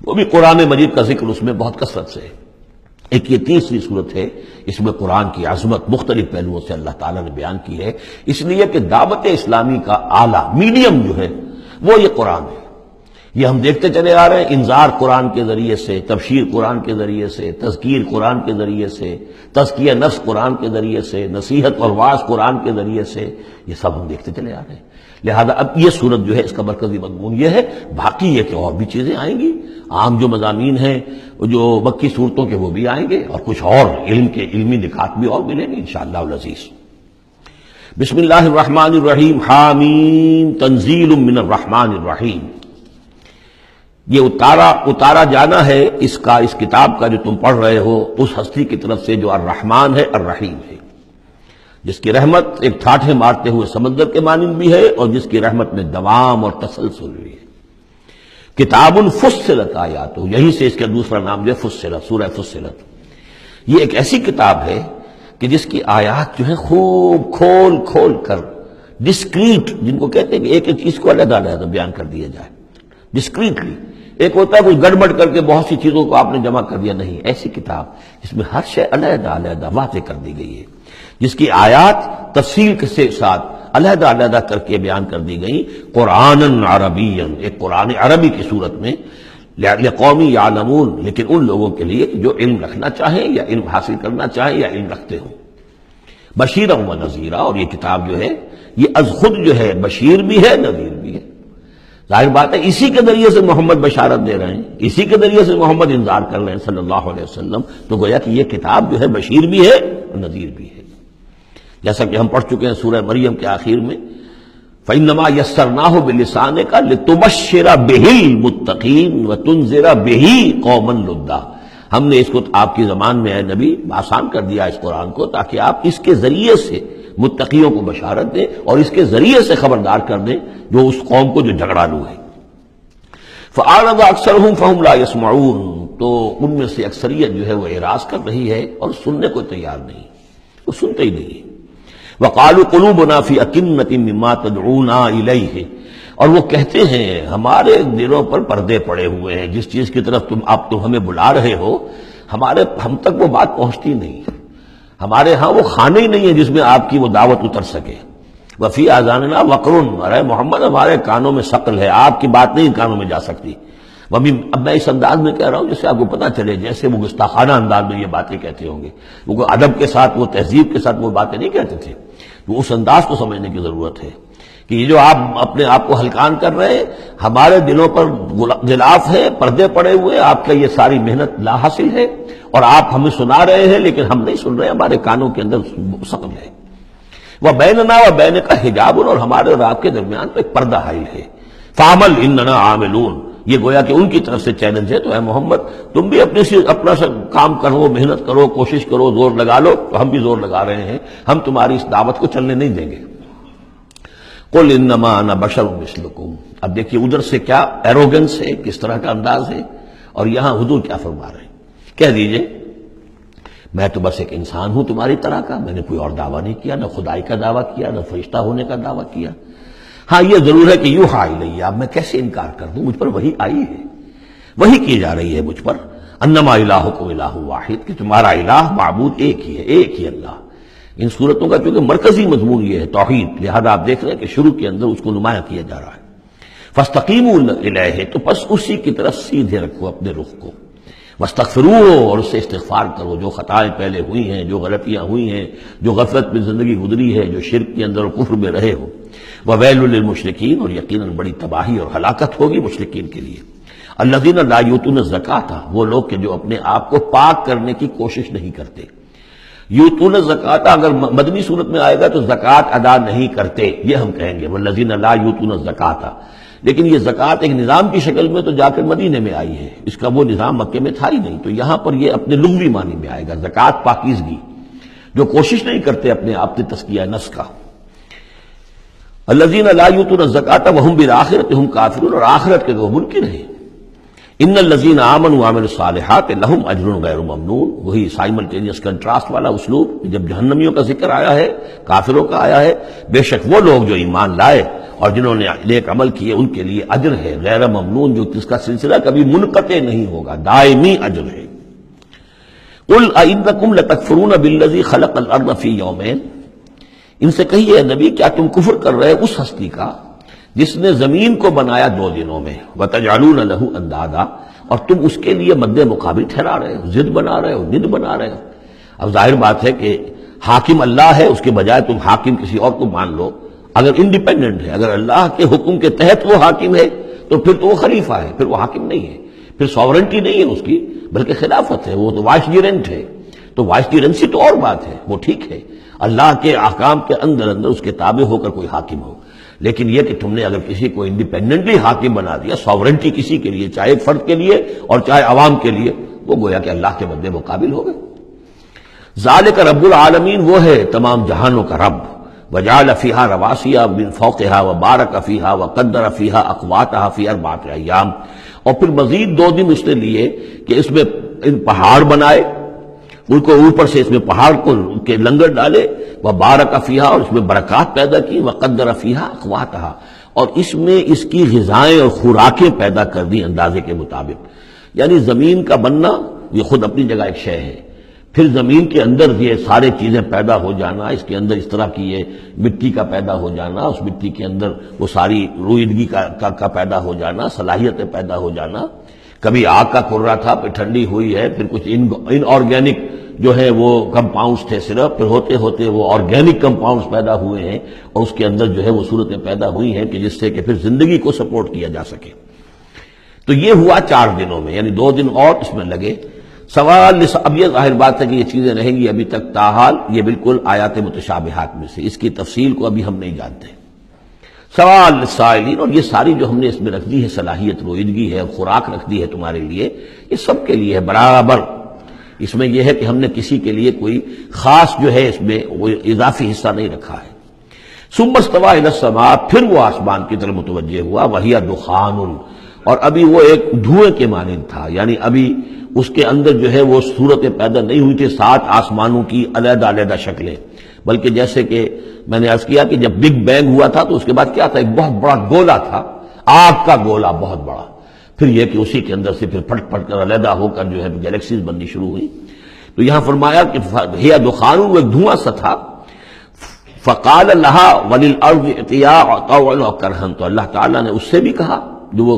وہ بھی قرآن مجید کا ذکر اس میں بہت کثرت سے ہے۔ ایک یہ تیسری صورت ہے، اس میں قرآن کی عظمت مختلف پہلوؤں سے اللہ تعالیٰ نے بیان کی ہے، اس لیے کہ دعوت اسلامی کا اعلیٰ میڈیم جو ہے وہ یہ قرآن ہے۔ یہ ہم دیکھتے چلے آ رہے ہیں، انذار قرآن کے ذریعے سے، تبشیر قرآن کے ذریعے سے، تذکیر قرآن کے ذریعے سے، تزکیہ نفس قرآن کے ذریعے سے، نصیحت اور وعظ قرآن کے ذریعے سے، یہ سب ہم دیکھتے چلے آ رہے ہیں۔ لہذا اب یہ صورت جو ہے اس کا مرکزی مضمون یہ ہے، باقی یہ کہ اور بھی چیزیں آئیں گی، عام جو مضامین ہیں جو مکی صورتوں کے وہ بھی آئیں گے، اور کچھ اور علمی نکات بھی اور ملیں گے انشاءاللہ العزیز۔ بسم اللہ الرحمن الرحیم، حامیم تنزیل من الرحمن الرحیم۔ یہ اتارا جانا ہے اس کتاب کا جو تم پڑھ رہے ہو اس ہستی کی طرف سے جو الرحمن ہے، الرحیم ہے، جس کی رحمت ایک ٹھاٹھے مارتے ہوئے سمندر کے مانند بھی ہے، اور جس کی رحمت میں دوام اور تسلسل بھی ہے۔ کتاب فصلت آیاتہ، یہیں سے اس کا دوسرا نام جو ہے فصلت، سورہ فصلت۔ یہ ایک ایسی کتاب ہے کہ جس کی آیات جو ہے خوب کھول کھول کر ڈسکریٹ، جن کو کہتے ہیں کہ ایک ایک چیز کو علیحدہ علیحدہ بیان کر دیا جائے ڈسکریٹلی۔ ایک ہوتا ہے کچھ گڑبڑ کر کے بہت سی چیزوں کو آپ نے جمع کر دیا، نہیں، ایسی کتاب جس میں ہر شے علیحدہ علیحدہ واضح کر دی گئی ہے، جس کی آیات تفصیل کے ساتھ علیحدہ علیحدہ کر کے بیان کر دی گئی، قرآن عربی، ایک قرآن عربی کی صورت میں، لقوم یعلمون، لیکن ان لوگوں کے لیے جو علم رکھنا چاہیں یا علم حاصل کرنا چاہیں یا علم رکھتے ہوں. بشیرا و نذیرا، اور یہ کتاب جو ہے یہ از خود جو ہے بشیر بھی ہے نذیر بھی ہے. ظاہر بات ہے اسی کے ذریعے سے محمد بشارت دے رہے ہیں، اسی کے ذریعے سے محمد انذار کر رہے ہیں صلی اللہ علیہ وسلم، تو گویا کہ یہ کتاب جو ہے بشیر بھی ہے اور نذیر بھی ہے. جیسا کہ ہم پڑھ چکے ہیں سورہ مریم کے آخر میں، فَإِنَّمَا يَسَّرْنَاهُ بِلِسَانِكَ لِتُبَشِّرَ بِهِ الْمُتَّقِينَ وَتُنذِرَ بِهِ قَوْمًا لُدًّا. ہم نے اس کو آپ کی زبان میں اے نبی آسان کر دیا اس قرآن کو، تاکہ آپ اس کے ذریعے سے متقیوں کو بشارت دیں اور اس کے ذریعے سے خبردار کر دیں جو اس قوم کو جو جھگڑالو ہے. فَأَعْرَضَ أَكْثَرُهُمْ فَهُمْ لَا يَسْمَعُونَ، تو ان میں سے اکثریت جو ہے وہ اعراض کر رہی ہے اور سننے کو تیار نہیں، وہ سنتے ہی نہیں. وَقَالُوا قُلُوبُنَا فِي أَكِنَّةٍ مِّمَّا تَدْعُونَا إِلَيْهِ، اور وہ کہتے ہیں ہمارے دلوں پر پردے پڑے ہوئے ہیں، جس چیز کی طرف آپ ہمیں بلا رہے ہو ہم تک وہ بات پہنچتی نہیں، ہمارے ہاں وہ خانے ہی نہیں ہے جس میں آپ کی وہ دعوت اتر سکے. وفی آذاننا وقرن، ارے محمد ہمارے کانوں میں ثقل ہے، آپ کی بات نہیں کانوں میں جا سکتی. اب میں اس انداز میں کہہ رہا ہوں جس سے آپ کو پتہ چلے، جیسے وہ گستاخانہ انداز میں یہ باتیں کہتے ہوں گے، وہ ادب کے ساتھ وہ تہذیب کے ساتھ وہ باتیں نہیں کہتے تھے. تو اس انداز کو سمجھنے کی ضرورت ہے کہ یہ جو آپ اپنے آپ کو ہلکان کر رہے ہیں، ہمارے دلوں پر غلاف ہے، پردے پڑے ہوئے، آپ کا یہ ساری محنت لا حاصل ہے اور آپ ہمیں سنا رہے ہیں لیکن ہم نہیں سن رہے، ہمارے کانوں کے اندر ثقل ہے. وَبَيْنَنَا وَبَيْنَكَ حِجَابٌ، اور ہمارے اور آپ کے درمیان تو ایک پردہ حائل ہے. فَعَمَلْ إِنَّنَا عَامِلُونَ، یہ گویا کہ ان کی طرف سے چیلنج ہے. تو اے محمد تم بھی اپنا کام کرو، محنت کرو، کوشش کرو، زور لگا لو. تو ہم بھی زور لگا رہے ہیں، ہم تمہاری اس دعوت کو چلنے نہیں دیں گے. قُلْ إِنَّمَا أَنَا بَشَرٌ مِثْلُكُمْ، اب دیکھیے ادھر سے کیا ایروگنس ہے، کس طرح کا انداز ہے، اور یہاں حضور کیا فرما رہے ہیں. کہہ دیجئے میں تو بس ایک انسان ہوں تمہاری طرح کا، میں نے کوئی اور دعویٰ نہیں کیا، نہ خدائی کا دعویٰ کیا، نہ فرشتہ ہونے کا دعویٰ کیا. ہاں یہ ضرور ہے کہ یوحیٰ الیہ، اب میں کیسے انکار کر دوں، مجھ پر وحی آئی ہے، وحی کی جا رہی ہے مجھ پر. انما الہکم الہ واحد، کہ تمہارا الہ معبود ایک ہی ہے، ایک ہی اللہ. ان صورتوں کا چونکہ مرکزی مضمون یہ ہے توحید، لہذا آپ دیکھ رہے ہیں کہ شروع کے اندر اس کو نمایاں کیا جا رہا ہے. فاستقیموا الیہ، تو بس اسی کی طرف سیدھے رکھو اپنے رخ کو. واستغفروہ، اور اس سے استغفار کرو، جو خطائیں پہلے ہوئی ہیں، جو غلطیاں ہوئی ہیں، جو غفلت میں زندگی گزری ہے، جو شرک کے اندر اور کفر میں رہے ہو. وویل للمشرکین، اور یقیناً بڑی تباہی اور ہلاکت ہوگی مشرکین کے لیے. الذین لا یؤتون الزکاۃ، وہ لوگ کہ جو اپنے آپ کو پاک کرنے کی کوشش نہیں کرتے. یؤتون الزکاۃ اگر مدنی صورت میں آئے گا تو زکوٰۃ ادا نہیں کرتے، یہ ہم کہیں گے والذین لا یؤتون الزکاۃ. لیکن یہ زکوٰۃ ایک نظام کی شکل میں تو جا کر مدینے میں آئی ہے، اس کا وہ نظام مکے میں تھا ہی نہیں. تو یہاں پر یہ اپنے لغوی معنی میں آئے گا، زکوٰۃ پاکیزگی، جو کوشش نہیں کرتے اپنے آپ سے تزکیہ نفس کا. الذین لا یؤتون الزکاۃ وہم بالآخرۃ ہم کافرون، اور آخرت کے وہ منکر ہیں. ان الذین آمنوا وعملوا الصالحات لہم اجر غیر ممنون، وہی سائملٹینیس کنٹراسٹ والا اسلوب. جب جہنمیوں کا ذکر آیا ہے، کافروں کا آیا ہے، بے شک وہ لوگ جو ایمان لائے اور جنہوں نے نیک عمل کیے ان کے لیے اجر ہے غیر ممنون، جو جس کا سلسلہ کبھی منقطع نہیں ہوگا، دائمی اجر ہے. قل ائنکم لتکفرون بالذی خلق الارض فی یومین، ان سے کہیے نبی کیا تم کفر کر رہے اس ہستی کا جس نے زمین کو بنایا 2 دنوں میں، وتجعلون له اندادا، اور تم اس کے لیے مد مقابل ٹھہرا رہے ہو، ضد بنا رہے ہو، ند بنا رہے ہو. اب ظاہر بات ہے کہ حاکم اللہ ہے، اس کے بجائے تم حاکم کسی اور کو مان لو. اگر انڈیپینڈنٹ ہے، اگر اللہ کے حکم کے تحت وہ حاکم ہے تو پھر تو وہ خلیفہ ہے، پھر وہ حاکم نہیں ہے، پھر سوورنٹی نہیں ہے اس کی بلکہ خلافت ہے، وہ تو وائسریجنٹ ہے. تو وائسریجنسی تو اور بات ہے، وہ ٹھیک ہے، اللہ کے احکام کے اندر اس کے تابع ہو کر کوئی حاکم ہو. لیکن یہ کہ تم نے اگر کسی کو انڈیپینڈنٹلی حاکم بنا دیا، سوورنٹی کسی کے لیے، چاہے ایک فرد کے لیے اور چاہے عوام کے لیے، وہ گویا کہ اللہ کے مد مقابل ہو گئے. ذالک رب العالمین، وہ ہے تمام جہانوں کا رب. وجعل فیہا رواسیٰ من فوقہا وبارک فیہا وقدر فیہا اقواتہا فی 4 ایام، اور پھر مزید 2 دن اس نے لیے کہ اس میں ان پہاڑ بنائے، ان کو اوپر سے اس میں پہاڑ کو کے لنگر ڈالے، وبارک فیہا، اور اس میں برکات پیدا کی، وقدر فیہا اقواتہا، اور اس میں اس کی غذائیں اور خوراکیں پیدا کر دی اندازے کے مطابق. یعنی زمین کا بننا یہ خود اپنی جگہ ایک شے ہے، پھر زمین کے اندر یہ سارے چیزیں پیدا ہو جانا، اس کے اندر اس طرح کی یہ مٹی کا پیدا ہو جانا، اس مٹی کے اندر وہ ساری روئیدگی کا پیدا ہو جانا، صلاحیتیں پیدا ہو جانا. کبھی آگ کا کرا تھا، پھر ٹھنڈی ہوئی ہے، پھر کچھ ان آرگینک جو ہے وہ کمپاؤنڈز تھے صرف، پھر ہوتے ہوتے وہ آرگینک کمپاؤنڈز پیدا ہوئے ہیں اور اس کے اندر جو ہے وہ صورتیں پیدا ہوئی ہیں کہ جس سے کہ پھر زندگی کو سپورٹ کیا جا سکے۔ تو یہ ہوا 4 دنوں میں، یعنی 2 دن اور اس میں لگے۔ سوال اب یہ ظاہر بات ہے کہ یہ چیزیں رہیں گی ابھی تک، تاحال یہ بالکل آیات متشابہات میں سے، اس کی تفصیل کو ابھی ہم نہیں جانتے۔ سوال للسائلین، اور یہ ساری جو ہم نے اس میں رکھ دی ہے صلاحیت رویدگی ہے اور خوراک رکھ دی ہے تمہارے لیے، یہ سب کے لیے ہے برابر۔ اس میں یہ ہے کہ ہم نے کسی کے لیے کوئی خاص جو ہے اس میں وہ اضافی حصہ نہیں رکھا ہے۔ ثم استوى الى السماء، پھر وہ آسمان کی طرف متوجہ ہوا، وہی دخان، اور ابھی وہ ایک دھوئیں کے مانند تھا، یعنی ابھی اس کے اندر جو ہے وہ صورتیں پیدا نہیں ہوئی تھی 7 آسمانوں کی علیحدہ علیحدہ شکلیں، بلکہ جیسے کہ میں نے عرض کیا کہ جب بگ بینگ ہوا تھا تو اس کے بعد کیا تھا، ایک بہت بڑا گولا تھا، آگ کا گولا بہت بڑا، پھر یہ کہ اسی کے اندر سے پھر پھٹ پھٹ کر علیحدہ ہو کر جو ہے گیلیکسیز بننی شروع ہوئی۔ تو یہاں فرمایا کہ ہی دخان، وہ ایک دھواں سا تھا، فقال لها وللارض ائتيا طوعا وكرها، تو اللہ تعالیٰ نے اس سے بھی کہا جو وہ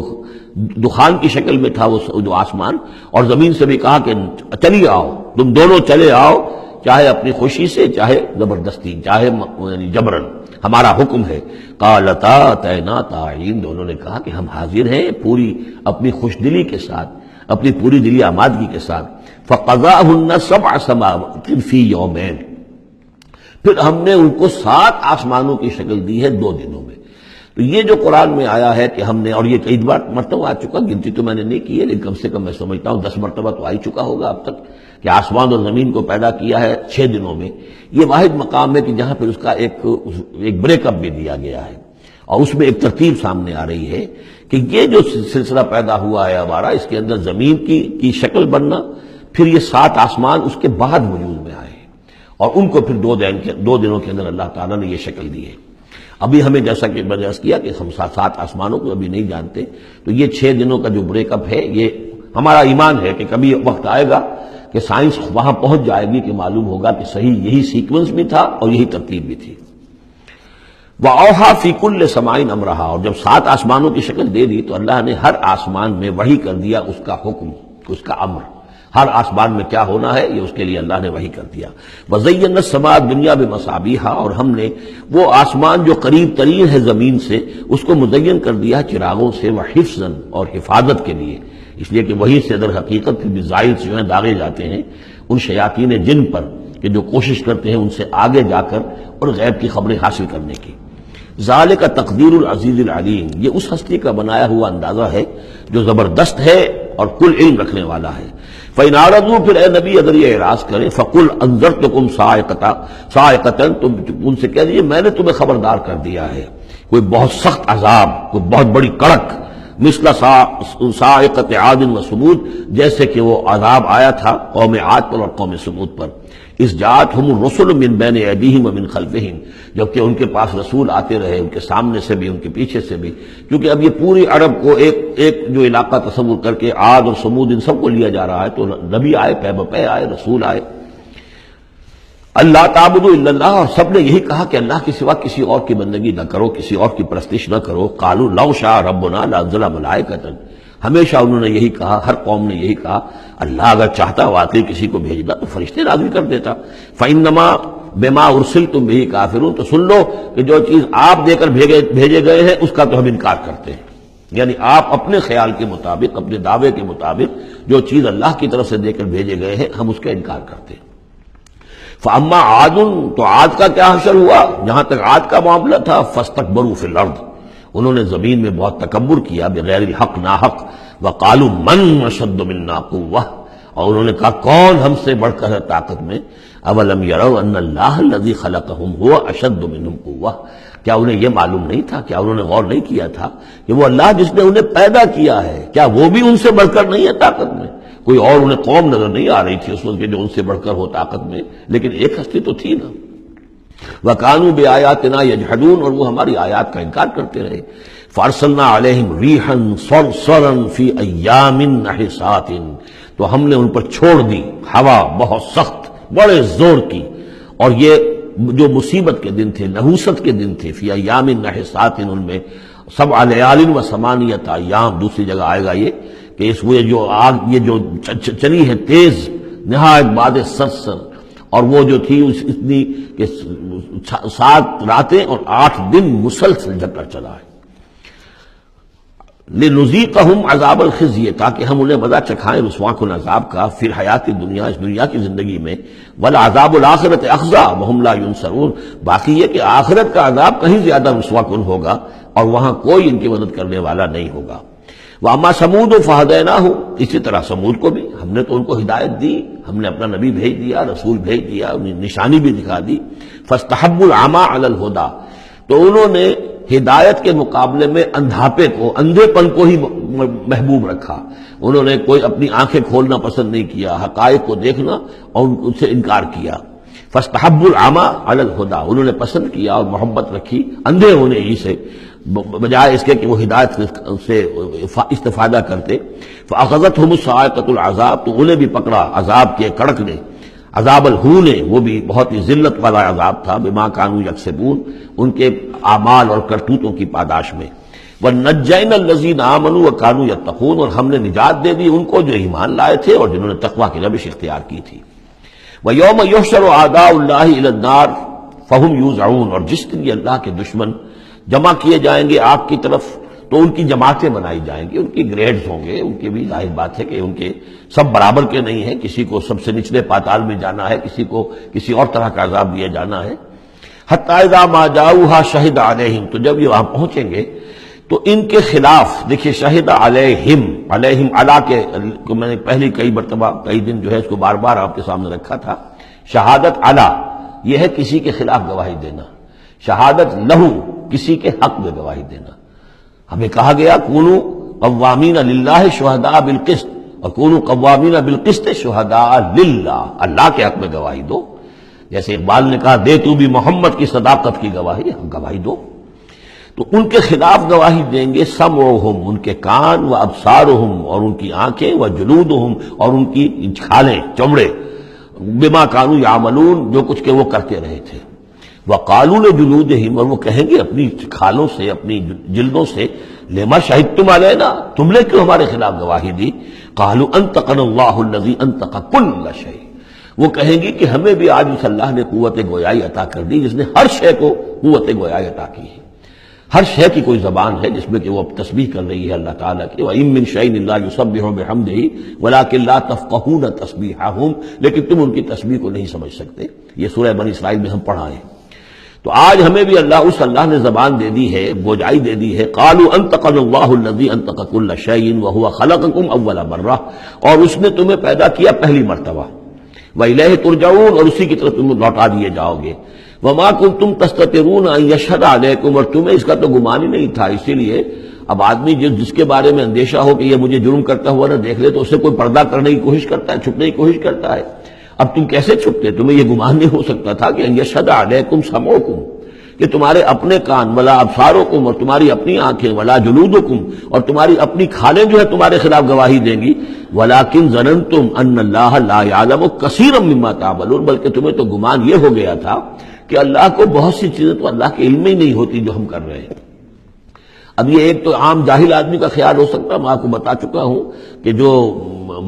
دخان کی شکل میں تھا وہ جو آسمان، اور زمین سے بھی کہا کہ چلی آؤ، تم دونوں چلے آؤ، چاہے اپنی خوشی سے، چاہے زبردستی، چاہے یعنی جبرن، ہمارا حکم ہے۔ قالتا اتینا طاعین، دونوں نے کہا کہ ہم حاضر ہیں پوری اپنی خوش دلی کے ساتھ، اپنی پوری دلی آمادگی کے ساتھ۔ فقضاهن 7 سماوات فی یومین، پھر ہم نے ان کو 7 آسمانوں کی شکل دی ہے 2 دنوں میں۔ تو یہ جو قرآن میں آیا ہے کہ ہم نے، اور یہ کئی بار مرتبہ آ چکا، گنتی تو میں نے نہیں کی ہے لیکن کم سے کم میں سمجھتا ہوں 10 مرتبہ تو آ ہی چکا ہوگا اب تک، کہ آسمان اور زمین کو پیدا کیا ہے 6 دنوں میں۔ یہ واحد مقام ہے کہ جہاں پھر اس کا ایک بریک اپ بھی دیا گیا ہے، اور اس میں ایک ترتیب سامنے آ رہی ہے کہ یہ جو سلسلہ پیدا ہوا ہے ہمارا، اس کے اندر زمین کی شکل بننا، پھر یہ 7 آسمان اس کے بعد وجود میں آئے ہیں، اور ان کو پھر 2 دنوں کے اندر اللہ تعالیٰ نے یہ شکل دی ہے۔ ابھی ہمیں جیسا کہ میں نے عرض کیا کہ ہم 7 آسمانوں کو ابھی نہیں جانتے، تو یہ 6 دنوں کا جو بریک اپ ہے، یہ ہمارا ایمان ہے کہ کبھی وقت آئے گا کہ سائنس وہاں پہنچ جائے گی کہ معلوم ہوگا کہ صحیح یہی سیکوینس بھی تھا اور یہی ترتیب بھی تھی۔ وَأَوْحَىٰ فِي كُلِّ سَمَاءٍ أَمْرَهَا، اور جب 7 آسمانوں کی شکل دے دی تو اللہ نے ہر آسمان میں وحی کر دیا اس کا حکم، اس کا امر، ہر آسمان میں کیا ہونا ہے یہ اس کے لیے اللہ نے وحی کر دیا۔ وَزَيَّنَّا السَّمَاءَ الدُّنْيَا بِمَصَابِيحَ، اور ہم نے وہ آسمان جو قریب ترین ہے زمین سے اس کو مزین کر دیا چراغوں سے، وَحِفْظًا، اور حفاظت کے لیے، اس لیے کہ وہی سے در حقیقت پھر میزائل جو ہیں داغے جاتے ہیں ان شیاطین جن پر کہ جو کوشش کرتے ہیں ان سے آگے جا کر اور غیب کی خبریں حاصل کرنے کی۔ ذالک تقدیر العزیز العلیم، یہ اس ہستی کا بنایا ہوا اندازہ ہے جو زبردست ہے اور کل علم رکھنے والا ہے۔ فَإِنْ أَعْرَضُوا، پھر اے نبی اگر یہ اعراض کریں، فَقُلْ أَنذَرْتُكُمْ صَاعِقَةً، تم ان سے کہہ دیجیے میں نے تمہیں خبردار کر دیا ہے کوئی بہت سخت عذاب، کوئی بہت بڑی کڑک، مثل صاعقۃ عاد و ثمود، جیسے کہ وہ عذاب آیا تھا قوم عاد پر اور قوم ثمود پر، اس جاءتہم الرسل من بین ایدیہم ومن خلفہم، جبکہ ان کے پاس رسول آتے رہے ان کے سامنے سے بھی ان کے پیچھے سے بھی، کیونکہ اب یہ پوری عرب کو ایک جو علاقہ تصور کر کے عاد اور ثمود ان سب کو لیا جا رہا ہے، تو نبی آئے، پے بپے آئے، رسول آئے۔ اللہ تعبدوا الا اللہ، اور سب نے یہی کہا کہ اللہ کے سوا کسی اور کی بندگی نہ کرو، کسی اور کی پرستش نہ کرو۔ قالوا لو شاء ربنا لانزل ملائکۃ، ہمیشہ انہوں نے یہی کہا، ہر قوم نے یہی کہا اللہ اگر چاہتا واقعی کسی کو بھیجنا تو فرشتے نازل کر دیتا۔ فإنما بما ارسلتم به کافرون، تو سن لو کہ جو چیز آپ دے کر بھیجے گئے ہیں اس کا تو ہم انکار کرتے ہیں، یعنی آپ اپنے خیال کے مطابق، اپنے دعوے کے مطابق جو چیز اللہ کی طرف سے دے کر بھیجے گئے ہیں ہم اس کا انکار کرتے ہیں۔ فاما عاد، تو عاد کا کیا حشر ہوا، جہاں تک عاد کا معاملہ تھا، فاستکبروا فی الارض، انہوں نے زمین میں بہت تکبر کیا بغیر الحق، ناحق، وقالوا من اشد منا قوہ، اور انہوں نے کہا کون ہم سے بڑھ کر ہے طاقت میں۔ اولم یروا ان اللہ الذی خلقہم هو اشد منہم قوہ، کیا انہیں یہ معلوم نہیں تھا، کیا انہوں نے غور نہیں کیا تھا کہ وہ اللہ جس نے انہیں پیدا کیا ہے کیا وہ بھی ان سے بڑھ کر نہیں ہے طاقت میں؟ کوئی اور انہیں قوم نظر نہیں آ رہی تھی اس وقت جو ان سے بڑھ کر ہو طاقت میں، لیکن ایک ہستی تو تھی نا۔ وَكَانُوا بِآيَاتِنَا يَجْحَدُونَ، اور وہ ہماری آیات کا انکار کرتے رہے۔ فَأَرْسَلْنَا عَلَيْهِمْ رِيحًا صَرْصَرًا فِي أَيَّامٍ نَحِسَاتٍ، تو ہم نے ان پر چھوڑ دی ہوا بہت سخت، بڑے زور کی، اور یہ جو مصیبت کے دن تھے، نحوست کے دن تھے، فی ایام نحسات، ان میں 7 لیال و 8 ایام، دوسری جگہ آئے گا یہ کہ اس وہ جو آگ یہ جو چلی ہے تیز نہایت باد سرسر، اور وہ جو تھی اتنی کہ 7 راتیں اور 8 دن مسلسل چکر چلا ہے۔ لنذیقہم عذاب الخزی، تاکہ ہم انہیں مزہ چکھائیں رسوا کن عذاب کا، پھر حیات دنیا، اس دنیا کی زندگی میں، والعذاب الآخرۃ اخزی وہم لا ینصرون، باقی یہ کہ آخرت کا عذاب کہیں زیادہ رسوا کن ہوگا اور وہاں کوئی ان کی مدد کرنے والا نہیں ہوگا۔ وَأَمَّا ثَمُودُ فَهَدَيْنَاهُمْ، اسی طرح سمود کو بھی ہم نے تو ان کو ہدایت دی، ہم نے اپنا نبی بھیج دیا، رسول بھیج دیا، انہیں نشانی بھی دکھا دی۔ فَاسْتَحَبُّوا الْعَمَىٰ عَلَى الْهُدىٰ، تو انہوں نے ہدایت کے مقابلے میں اندھاپے کو، اندھے پن کو ہی محبوب رکھا، انہوں نے کوئی اپنی آنکھیں کھولنا پسند نہیں کیا، حقائق کو دیکھنا اور ان سے انکار کیا۔ فَاسْتَحَبُّوا الْعَمَىٰ عَلَى الْهُدىٰ، انہوں نے پسند کیا اور محبت رکھی اندھے ہونے ہی سے، بجائے اس کے کہ وہ ہدایت سے استفادہ کرتے۔ فَأَخَذَتْهُمُ الصَّاعِقَةُ الْعَذَابُ، تو انہیں بھی پکڑا عذاب کے کڑک نے، عذاب الہون، وہ بھی بہت ہی ذلت والا عذاب تھا، بما كانوا يكسبون، ان کے اعمال اور کرتوتوں کی پاداش میں۔ وَنَجَّيْنَا الَّذِينَ آمَنُوا وَكَانُوا يَتَّقُونَ، اور ہم نے نجات دے دی ان کو جو ایمان لائے تھے اور جنہوں نے تقویٰ کی روش اختیار کی تھی۔ وَيَوْمَ يُحْشَرُ أَعْدَاءُ اللَّهِ إِلَى النَّارِ فَهُمْ يُوزَعُونَ، اور جس دن یہ اللہ کے دشمن جمع کیے جائیں گے آگ کی طرف تو ان کی جماعتیں بنائی جائیں گی، ان کی گریڈز ہوں گے، ان کی بھی ظاہر بات ہے کہ ان کے سب برابر کے نہیں ہیں، کسی کو سب سے نچلے پاتال میں جانا ہے، کسی کو کسی اور طرح کا عذاب دیا جانا ہے۔ حتی اذا ما جاؤہا شہد علیہم، تو جب یہ وہاں پہنچیں گے تو ان کے خلاف، دیکھیے شہد علیہم، علیہم علا کے کو میں نے پہلی کئی مرتبہ کئی دن جو ہے اس کو بار بار آپ کے سامنے رکھا تھا، شہادت علا یہ ہے کسی کے خلاف گواہی دینا، شہادت لہو کسی کے حق میں گواہی دینا۔ ہمیں کہا گیا کونوا قوامین للہ شہداء بالقسط، اور کونوا قوامین بالقسط شہداء للہ، اللہ کے حق میں گواہی دو، جیسے اقبال نے کہا دے تو بھی محمد کی صداقت کی گواہی، گواہی دو۔ تو ان کے خلاف گواہی دیں گے سمعہم، ان کے کان، و ابصارہم، اور ان کی آنکھیں، و جلودہم، اور ان کی کھالیں چمڑے، بما کانوا یعملون، جو کچھ کہ وہ کرتے رہے تھے۔ وَقَالُوا لِجُلُودِهِمْ، اور وہ کہیں گے اپنی کھالوں سے، اپنی جلدوں سے، لِمَا شَهِدتُّمْ عَلَيْنَا، تم نے کیوں ہمارے خلاف گواہی دی؟ قَالُوا أَنطَقَنَا اللَّهُ الَّذِي أَنطَقَ كُلَّ شَيْءٍ، وہ کہیں گی کہ ہمیں بھی آج اس اللہ نے قوت گویائی عطا کر دی، جس نے ہر شے کو قوت گویائی عطا کی ہے، ہر شے کی کوئی زبان ہے جس میں کہ وہ تسبیح کر رہی ہے اللہ تعالیٰ کی۔ وَإِن مِّن شَيْءٍ إِلَّا يُسَبِّحُ بِحَمْدِهِ وَلَٰكِن لَّا تَفْقَهُونَ تَسْبِيحَهُمْ، لیکن تم ان کی تسبیح کو نہیں سمجھ سکتے، یہ سورہ بنی اسرائیل میں ہم پڑھا ہے۔ تو آج ہمیں بھی اس اللہ نے زبان دے دی ہے، گوجائی دے دی ہے۔ قالوا انطقنا اللہ الذی انطق کل شیء وهو خلقکم اول مرہ، اور اس نے تمہیں پیدا کیا پہلی مرتبہ، والیہ ترجعون، اور اسی کی طرف تم لوٹا دیے جاؤ گے۔ وما کنتم تستترون ان یشهد علیکم، اور تمہیں اس کا تو گمان ہی نہیں تھا، اسی لیے اب آدمی جس کے بارے میں اندیشہ ہو کہ یہ مجھے جرم کرتا ہوا نہ دیکھ لے تو اسے کوئی پردہ کرنے کی کوشش کرتا ہے، چھپنے کی کوشش کرتا ہے۔ اب تم کیسے چھپتے؟ تمہیں یہ گمان نہیں ہو سکتا تھا کہ ان یشهد علیکم سمعکم، کہ تمہارے اپنے کان، ولا ابصارکم، اور تمہاری اپنی آنکھیں، ولا جلودکم، اور تمہاری اپنی کھالیں جو ہے تمہارے خلاف گواہی دیں گی۔ ولکن ظننتم ان اللہ لا یعلم کثیرا مما تعملون، بلکہ تمہیں تو گمان یہ ہو گیا تھا کہ اللہ کو بہت سی چیزیں تو اللہ کے علم میں ہی نہیں ہوتی جو ہم کر رہے ہیں۔ اب یہ ایک تو عام جاہل آدمی کا خیال ہو سکتا ہے، میں آپ کو بتا چکا ہوں کہ جو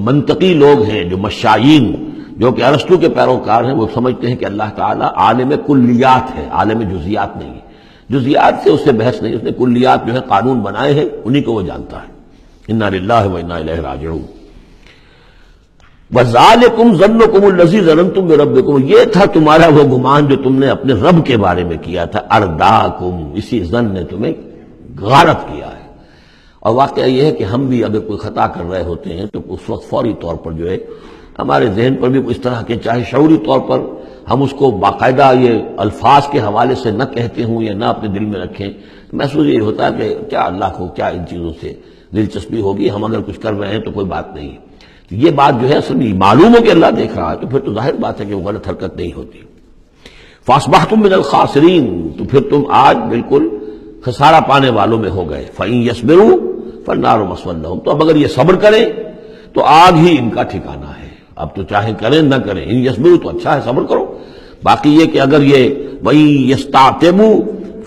منطقی لوگ ہیں، جو مشائین، جو کہ ارسطو کے پیروکار ہیں، وہ سمجھتے ہیں کہ اللہ تعالیٰ عالم کلیات ہے، عالم جزیات نہیں ہے، جزیات سے اس سے بحث نہیں، اس نے کلیات جو ہے قانون بنائے ہیں، انہی کو وہ جانتا ہے۔ انا للہ و انا الیہ راجعون۔ وَذَلِكُمْ ظَنُّكُمُ الَّذِي ظَنَنْتُمْ بِرَبِّكُمْ، یہ تھا تمہارا وہ گمان جو تم نے اپنے رب کے بارے میں کیا تھا، ارداکم، اسی ظن نے تمہیں غارت کیا ہے۔ اور واقعہ یہ ہے کہ ہم بھی اگر کوئی خطا کر رہے ہوتے ہیں تو اس وقت فوری طور پر جو ہے ہمارے ذہن پر بھی اس طرح کے، چاہے شعوری طور پر ہم اس کو باقاعدہ یہ الفاظ کے حوالے سے نہ کہتے ہوں یا نہ اپنے دل میں رکھیں، محسوس یہ ہوتا ہے کہ کیا اللہ کو کیا ان چیزوں سے دلچسپی ہوگی، ہم اگر کچھ کر رہے ہیں تو کوئی بات نہیں۔ یہ بات جو ہے اصل میں معلوم ہو کہ اللہ دیکھ رہا ہے تو پھر تو ظاہر بات ہے کہ وہ غلط حرکت نہیں ہوتی۔ فاصبحتم من الخاسرین، تو پھر تم آج بالکل خسارہ پانے والوں میں ہو گئے۔ فإن يصبروا فالنار مثوى لهم، تو اب اگر یہ صبر کریں تو آگ ہی ان کا ٹھکانہ ہے۔ اب تو چاہے کریں نہ کریں، ان یصبروا تو اچھا ہے، صبر کرو۔ باقی یہ کہ اگر یہ وَإِن يَسْتَعْتِبُوا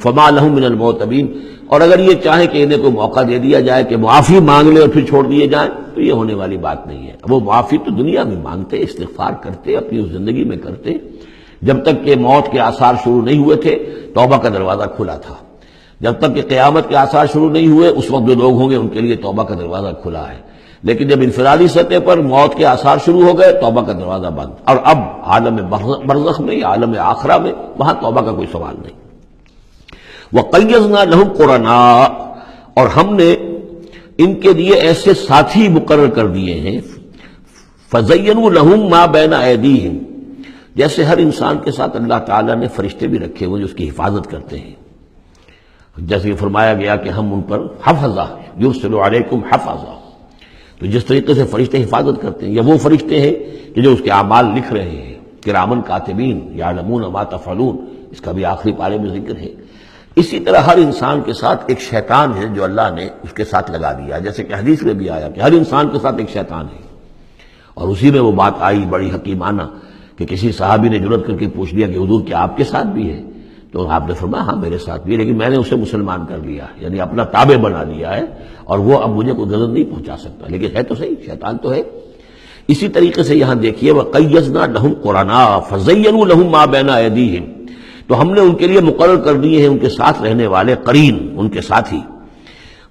فَمَا لَهُم مِّنَ الْمُعْتَبِينَ، اور اگر یہ چاہیں کہ انہیں کوئی موقع دے دیا جائے کہ معافی مانگ لے اور پھر چھوڑ دیے جائیں تو یہ ہونے والی بات نہیں ہے۔ وہ معافی تو دنیا میں مانگتے، استغفار کرتے، اپنی اس زندگی میں کرتے۔ جب تک کہ موت کے آثار شروع نہیں ہوئے تھے توبہ کا دروازہ کھلا تھا، جب تک کہ قیامت کے آثار شروع نہیں ہوئے اس وقت جو لوگ ہوں گے ان کے لیے توبہ کا دروازہ کھلا ہے، لیکن جب انفرادی سطح پر موت کے آثار شروع ہو گئے توبہ کا دروازہ بند، اور اب عالم برزخ میں یا عالم آخرہ میں وہاں توبہ کا کوئی سوال نہیں۔ وَقَيَّضْنَا لَهُمْ قُرَنَاءَ، اور ہم نے ان کے لیے ایسے ساتھی مقرر کر دیے ہیں، فَزَيَّنُوا لَهُمْ مَا بَيْنَ أَيْدِيهِمْ، جیسے ہر انسان کے ساتھ اللہ تعالیٰ نے فرشتے بھی رکھے ہوئے جو اس کی حفاظت کرتے ہیں، جیسے کہ فرمایا گیا کہ ہم ان پر حفظہ یرسل علیکم حفظہ، تو جس طریقے سے فرشتے حفاظت کرتے ہیں، یا وہ فرشتے ہیں کہ جو اس کے اعمال لکھ رہے ہیں، کرامن کاتبین یعلمون ما تفعلون، اس کا بھی آخری پارے میں ذکر ہے۔ اسی طرح ہر انسان کے ساتھ ایک شیطان ہے جو اللہ نے اس کے ساتھ لگا دیا، جیسے کہ حدیث میں بھی آیا کہ ہر انسان کے ساتھ ایک شیطان ہے، اور اسی میں وہ بات آئی بڑی حکیمانہ کہ کسی صحابی نے جرأت کر کے پوچھ لیا کہ حضور کیا آپ کے ساتھ بھی ہے؟ تو آپ نے فرمایا ہاں میرے ساتھ بھی ہے، لیکن میں نے اسے مسلمان کر لیا، یعنی اپنا تابع بنا لیا ہے، اور وہ اب مجھے کوئی ضرر نہیں پہنچا سکتا، لیکن ہے تو صحیح، شیطان تو ہے۔ اسی طریقے سے یہاں دیکھیے وَقَيَّضْنَا لَهُمْ قُرَنَاءَ فَزَيَّنُوا لَهُم مَا بَيْنَ أَيْدِيهِمْ، تو ہم نے ان کے لیے مقرر کر دیے ہیں ان کے ساتھ رہنے والے قرین، ان کے ساتھی،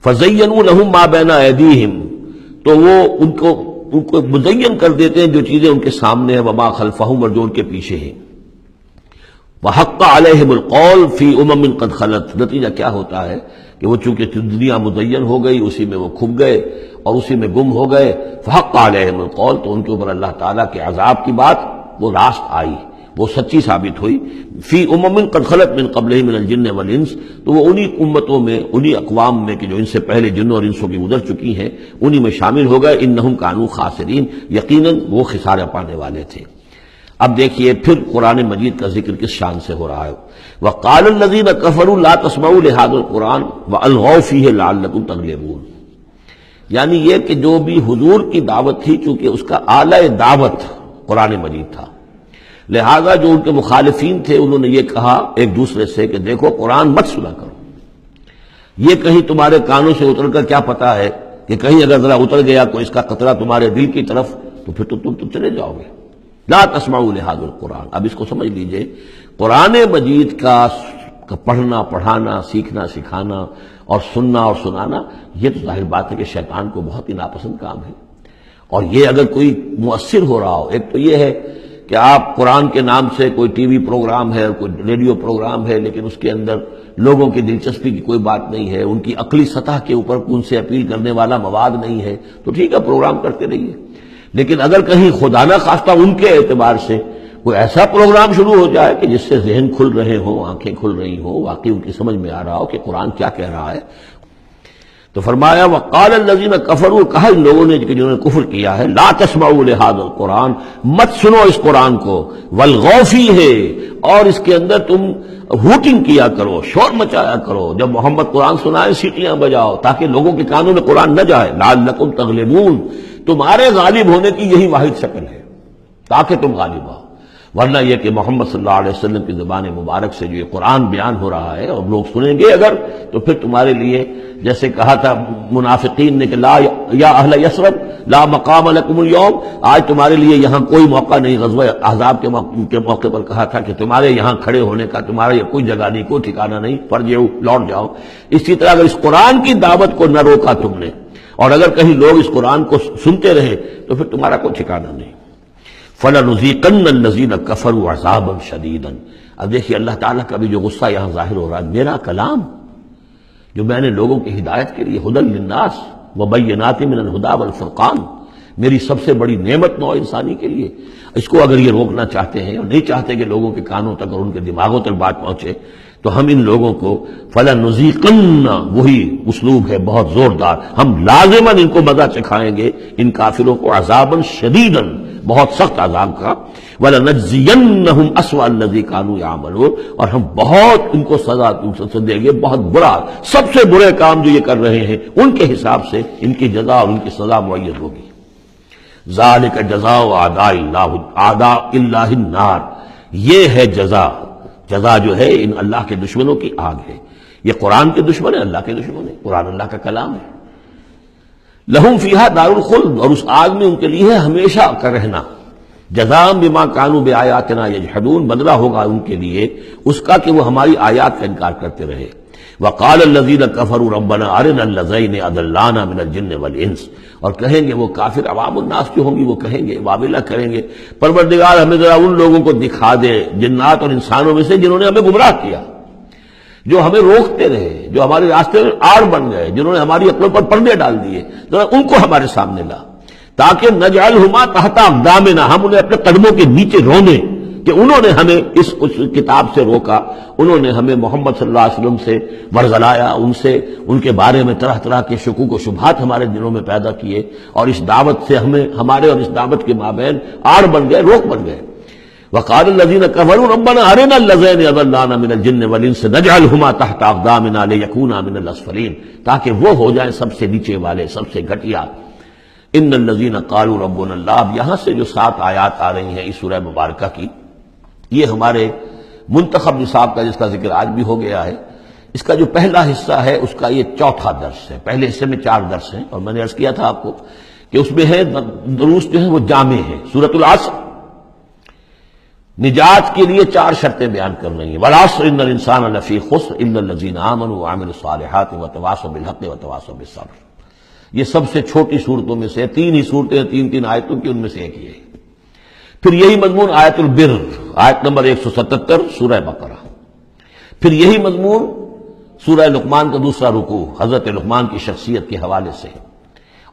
فَزَيَّنُوا لَهُم مَا بَيْنَ أَيْدِيهِمْ، تو وہ ان کو مزین کر دیتے ہیں جو چیزیں ان کے سامنے ہیں، وَمَا خَلْفَهُمْ، اور جو ان کے پیچھے ہیں، وَحَقَّ عَلَيْهِمُ الْقَوْلُ فِي أُمَمٍ قَدْ خَلَتْ، نتیجہ کیا ہوتا ہے کہ وہ چونکہ دنیا مزین ہو گئی اسی میں وہ کھپ گئے اور اسی میں گم ہو گئے، فَحَقَّ عَلَيْهِمُ الْقَوْلُ، تو ان کے اوپر اللہ تعالیٰ کے عذاب کی بات وہ راست آئی، وہ سچی ثابت ہوئی، فی امم قد خلت من قبلہم من الجن والانس، تو وہ انہی امتوں میں، انہی اقوام میں کہ جو ان سے پہلے جنوں اور انسوں کی گزر چکی ہیں انہی میں شامل ہو گئے، انہم کانوا خاسرین، یقیناً وہ خسارہ پانے والے تھے۔ اب دیکھیے پھر قرآن مجید کا ذکر کس شان سے ہو رہا ہے، وقال الذین کفروا لا تسمعوا لهذا القرآن والغوا فیہ لعلکم تغلبون، یعنی یہ کہ جو بھی حضور کی دعوت تھی چونکہ اس کا اعلی دعوت قرآن مجید تھا، لہذا جو ان کے مخالفین تھے انہوں نے یہ کہا ایک دوسرے سے کہ دیکھو قرآن مت سنا کرو، یہ کہیں تمہارے کانوں سے اتر کر کیا پتا ہے کہ کہیں اگر ذرا اتر گیا کوئی اس کا قطرہ تمہارے دل کی طرف تو پھر تو تم چلے جاؤ گے۔ لا تسمعوا لهذا القرآن، اب اس کو سمجھ لیجئے، قرآن مجید کا پڑھنا پڑھانا سیکھنا سکھانا اور سننا اور سنانا یہ تو ظاہر بات ہے کہ شیطان کو بہت ہی ناپسند کام ہے، اور یہ اگر کوئی مؤثر ہو رہا ہو، ایک تو یہ ہے کہ آپ قرآن کے نام سے کوئی ٹی وی پروگرام ہے، کوئی ریڈیو پروگرام ہے، لیکن اس کے اندر لوگوں کی دلچسپی کی کوئی بات نہیں ہے، ان کی عقلی سطح کے اوپر ان سے اپیل کرنے والا مواد نہیں ہے، تو ٹھیک ہے پروگرام کرتے رہیے، لیکن اگر کہیں خدا نہ خواستہ ان کے اعتبار سے کوئی ایسا پروگرام شروع ہو جائے کہ جس سے ذہن کھل رہے ہوں، آنکھیں کھل رہی ہوں، واقعی ان کی سمجھ میں آ رہا ہو کہ قرآن کیا کہہ رہا ہے، تو فرمایا وقال الذین کفروا، کہا ان لوگوں نے جنہوں نے کفر کیا ہے، لا تسمعوا لهذا القرآن، مت سنو اس قرآن کو، والغوا فیہ، اور اس کے اندر تم ہوٹنگ کیا کرو، شور مچایا کرو، جب محمد قرآن سنائے سیٹیاں بجاؤ تاکہ لوگوں کے کانوں میں قرآن نہ جائے، لعلکم تغلبون، تمہارے غالب ہونے کی یہی واحد شکل ہے تاکہ تم غالب ہو، ورنہ یہ کہ محمد صلی اللہ علیہ وسلم کی زبان مبارک سے جو یہ قرآن بیان ہو رہا ہے اور لوگ سنیں گے اگر، تو پھر تمہارے لیے جیسے کہا تھا منافقین نے کہ لا یا اہل یثرب لا مقام لکم اليوم، آج تمہارے لیے یہاں کوئی موقع نہیں، غزوہ احزاب کے موقع پر کہا تھا کہ تمہارے یہاں کھڑے ہونے کا تمہارا یہ کوئی جگہ نہیں، کوئی ٹھکانہ نہیں، فرجعوا، لوٹ جاؤ۔ اسی طرح اگر اس قرآن کی دعوت کو نہ روکا تم نے، اور اگر کہیں لوگ اس قرآن کو سنتے رہے تو پھر تمہارا کوئی ٹھکانہ نہیں۔ فَلَنُذِيقَنَّ الَّذِينَ كَفَرُوا عَذَابًا شَدِيدًا، اب دیکھیے اللہ تعالیٰ کا بھی جو غصہ یہاں ظاہر ہو رہا ہے، میرا کلام جو میں نے لوگوں کی ہدایت کے لیے ہدی للناس وبینات من الہدی والفرقان، میری سب سے بڑی نعمت نوع انسانی کے لیے، اس کو اگر یہ روکنا چاہتے ہیں اور نہیں چاہتے کہ لوگوں کے کانوں تک اور ان کے دماغوں تک بات پہنچے، تو ہم ان لوگوں کو فَلَنُذِيقَنَّ، وہی اسلوب ہے بہت زوردار، ہم لازماً ان کو مزہ چکھائیں گے ان کافروں کو، عذاباً شدیداً، بہت سخت عذاب کا، وَلَنَجْزِيَنَّهُمْ أَسْوَأَ الَّذِي كَانُوا يَعْمَلُونَ، اور ہم بہت ان کو سزا دیں گے، بہت برا، سب سے برے کام جو یہ کر رہے ہیں ان کے حساب سے ان کی جزا اور ان کی سزا معین ہوگی۔ ذَلِكَ جَزَاءُ أَعْدَاءِ اللَّهِ النَّارِ، یہ ہے جزا جو ہے ان اللہ کے دشمنوں کی آگ ہے، یہ قرآن کے دشمن ہے، اللہ کے دشمن ہے، قرآن اللہ کا کلام ہے۔ لہم فیہا دار الخلد، اور اس آگ میں ان کے لیے ہے ہمیشہ کا رہنا، جزاء بما کانوا بآیاتنا یجحدون، بدلہ ہوگا ان کے لیے اس کا کہ وہ ہماری آیات کا انکار کرتے رہے۔ وقال الذین کفروا ربنا ارنا اللذین اضلانا من الجن والانس، اور کہیں گے وہ کافر عوام الناس جو ہوں گی وہ کہیں گے، واویلا کریں گے، پروردگار ہمیں ذرا ان لوگوں کو دکھا دے جنات اور انسانوں میں سے جنہوں نے ہمیں گمراہ کیا، جو ہمیں روکتے رہے، جو ہمارے راستے میں آڑ بن گئے، جنہوں نے ہماری عقلوں پر پردے ڈال دیے، ذرا ان کو ہمارے سامنے لا، تاکہ نجعلہما تحت اقدامنا، ہم انہیں اپنے قدموں کے نیچے رونے کہ انہوں نے ہمیں اس کتاب سے روکا، انہوں نے ہمیں محمد صلی اللہ علیہ وسلم سے ورغلایا، ان کے بارے میں طرح طرح کے شکوک و شبہات ہمارے دلوں میں پیدا کیے، اور اس دعوت سے ہمارے اور اس دعوت کے مابین آڑ بن گئے، روک بن گئے۔ وقال الذين كفروا ربنا ارنا اللذين اضلانا من الجن والانس نجعلهما تحت اقدامنا ليكونا من الاسفلين، تاکہ وہ ہو جائیں سب سے نیچے والے، سب سے گھٹیا۔ ان الذين قالوا ربنا الله، اب یہاں سے جو 7 آیات آ رہی ہیں اس سورہ مبارکہ کی، یہ ہمارے منتخب نصاب کا جس کا ذکر آج بھی ہو گیا ہے، اس کا جو پہلا حصہ ہے اس کا یہ چوتھا درس ہے۔ پہلے حصے میں 4 درس ہیں، اور میں نے عرض کیا تھا آپ کو کہ اس میں ہے دروس جو ہیں وہ جامع ہیں۔ سورۃ العصر نجات کے لیے 4 شرطیں بیان کر رہی ہیں، والعصر ان الانسان لفی خسر الا الذین آمنوا وعملوا الصالحات وتواصوا بالحق وتواصوا بالصبر۔ یہ سب سے چھوٹی صورتوں میں سے 3 ہی صورتیں، 3 آیتوں کی، ان میں سے ایک یہ ہے۔ پھر یہی مضمون آیت البر، آیت نمبر 177 سورہ بقرہ۔ پھر یہی مضمون سورہ لقمان کا دوسرا رکوع، حضرت لقمان کی شخصیت کے حوالے سے،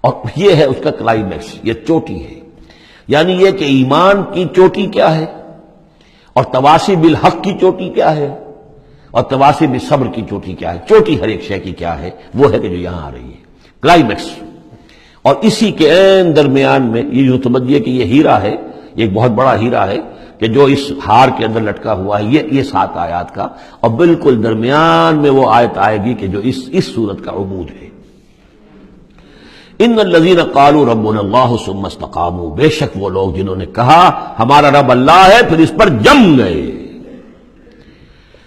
اور یہ ہے اس کا کلائمیکس، یہ چوٹی ہے، یعنی یہ کہ ایمان کی چوٹی کیا ہے، اور تواصی بالحق کی چوٹی کیا ہے، اور تواصی بالصبر کی چوٹی کیا ہے۔ چوٹی ہر ایک شے کی کیا ہے، وہ ہے کہ جو یہاں آ رہی ہے، کلائمیکس۔ اور اسی کے عین درمیان میں یہ جو سمجھیے کہ یہ ہیرا ہے، یہ ایک بہت بڑا ہیرا ہے کہ جو اس ہار کے اندر لٹکا ہوا ہے، یہ 7 آیات کا، اور بالکل درمیان میں وہ آیت آئے گی کہ جو اس صورت کا عمود ہے۔ ان الذین قالوا ربنا اللہ ثم استقاموا، بے شک وہ لوگ جنہوں نے کہا ہمارا رب اللہ ہے پھر اس پر جم گئے۔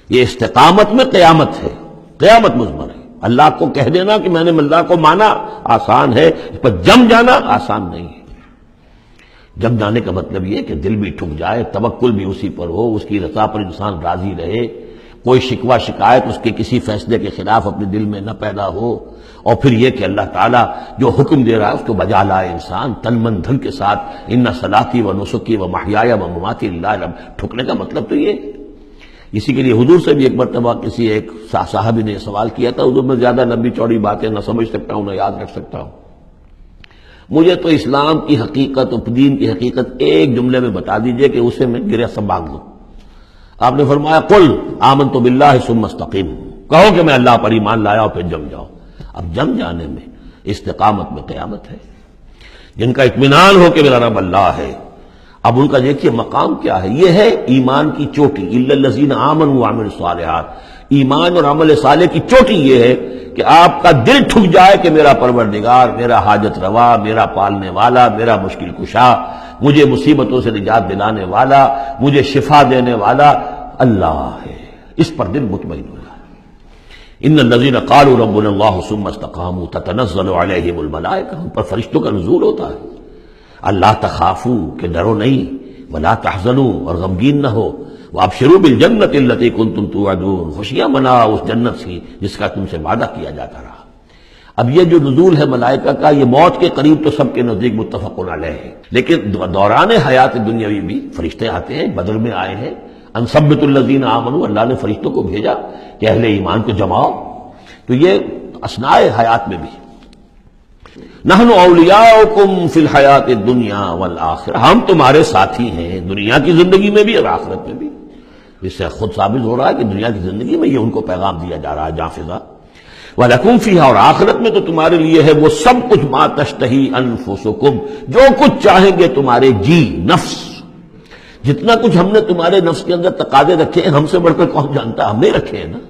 یہ استقامت میں قیامت ہے، قیامت مضمر ہے۔ اللہ کو کہہ دینا کہ میں نے اللہ کو مانا آسان ہے، اس پر جم جانا آسان نہیں ہے۔ جم جانے کا مطلب یہ کہ دل بھی ٹھک جائے، توکل بھی اسی پر ہو، اس کی رضا پر انسان راضی رہے، کوئی شکوہ شکایت اس کے کسی فیصلے کے خلاف اپنے دل میں نہ پیدا ہو، اور پھر یہ کہ اللہ تعالیٰ جو حکم دے رہا ہے اس کو بجا لائے انسان تن من دھن کے ساتھ، ان صلاتی و نسکی و محیای و مماتی للہ رب۔ ٹھکنے کا مطلب تو یہ، اسی کے لیے حضور سے بھی ایک مرتبہ کسی ایک صحابی نے سوال کیا تھا، حضور میں زیادہ لمبی چوڑی باتیں نہ سمجھ سکتا ہوں نہ یاد رکھ سکتا ہوں، مجھے تو اسلام کی حقیقت اور دین کی حقیقت ایک جملے میں بتا دیجئے کہ اسے میں گرہ سب مانگ لوں۔ آپ نے فرمایا قل آمنت باللہ ثم استقیم، کہو کہ میں اللہ پر ایمان لایا اور پھر جم جاؤ۔ اب جم جانے میں، استقامت میں قیامت ہے۔ جن کا اطمینان ہو کہ میرا رب اللہ ہے، اب ان کا دیکھیے مقام کیا ہے، یہ ہے ایمان کی چوٹی، الا الذین آمنوا وعملوا الصالحات۔ ایمان اور عمل صالح کی چوٹی یہ ہے کہ آپ کا دل ٹھک جائے کہ میرا پروردگار، میرا حاجت روا، میرا پالنے والا، میرا مشکل کشا، مجھے مصیبتوں سے نجات دلانے والا، مجھے شفا دینے والا اللہ ہے، اس پر دل مطمئن ہو جائے۔ ان الذین قالوا ربنا اللہ ثم استقاموا تتنزل علیہم الملائکہ، ان پر فرشتوں کا نزول ہوتا ہے۔ اللہ تخافوا کہ ڈرو نہیں، ولا تحزنوا اور غمگین نہ ہو، وابشروا بالجنۃ التی کنتم توعدون، خوشیاں مناؤ اس جنت کی جس کا تم سے وعدہ کیا جاتا رہا۔ اب یہ جو نزول ہے ملائکہ کا، یہ موت کے قریب تو سب کے نزدیک متفق علیہ ہے، لیکن دوران حیات دنیاوی بھی فرشتے آتے ہیں، بدر میں آئے ہیں، ان ثبت الذین آمنوا، اللہ نے فرشتوں کو بھیجا کہ اہل ایمان کو جماؤ، تو یہ اثناء حیات میں بھی۔ نحن اولیاؤکم فی الحیات الدنیا والآخرہ، ہم تمہارے ساتھی ہیں دنیا کی زندگی میں بھی اور آخرت میں بھی۔ اس سے خود ثابت ہو رہا ہے کہ دنیا کی زندگی میں یہ ان کو پیغام دیا جا رہا ہے جافظہ، وَلَكُمْ فِيهَا، اور آخرت میں تو تمہارے لیے ہے وہ سب کچھ مَا تَشْتَهِي أَنفُسُكُمْ، جو کچھ چاہیں گے تمہارے جی نفس، جتنا کچھ ہم نے تمہارے نفس کے اندر تقاضے رکھے ہیں، ہم سے بڑھ کر کون جانتا، ہم نے رکھے ہیں نا۔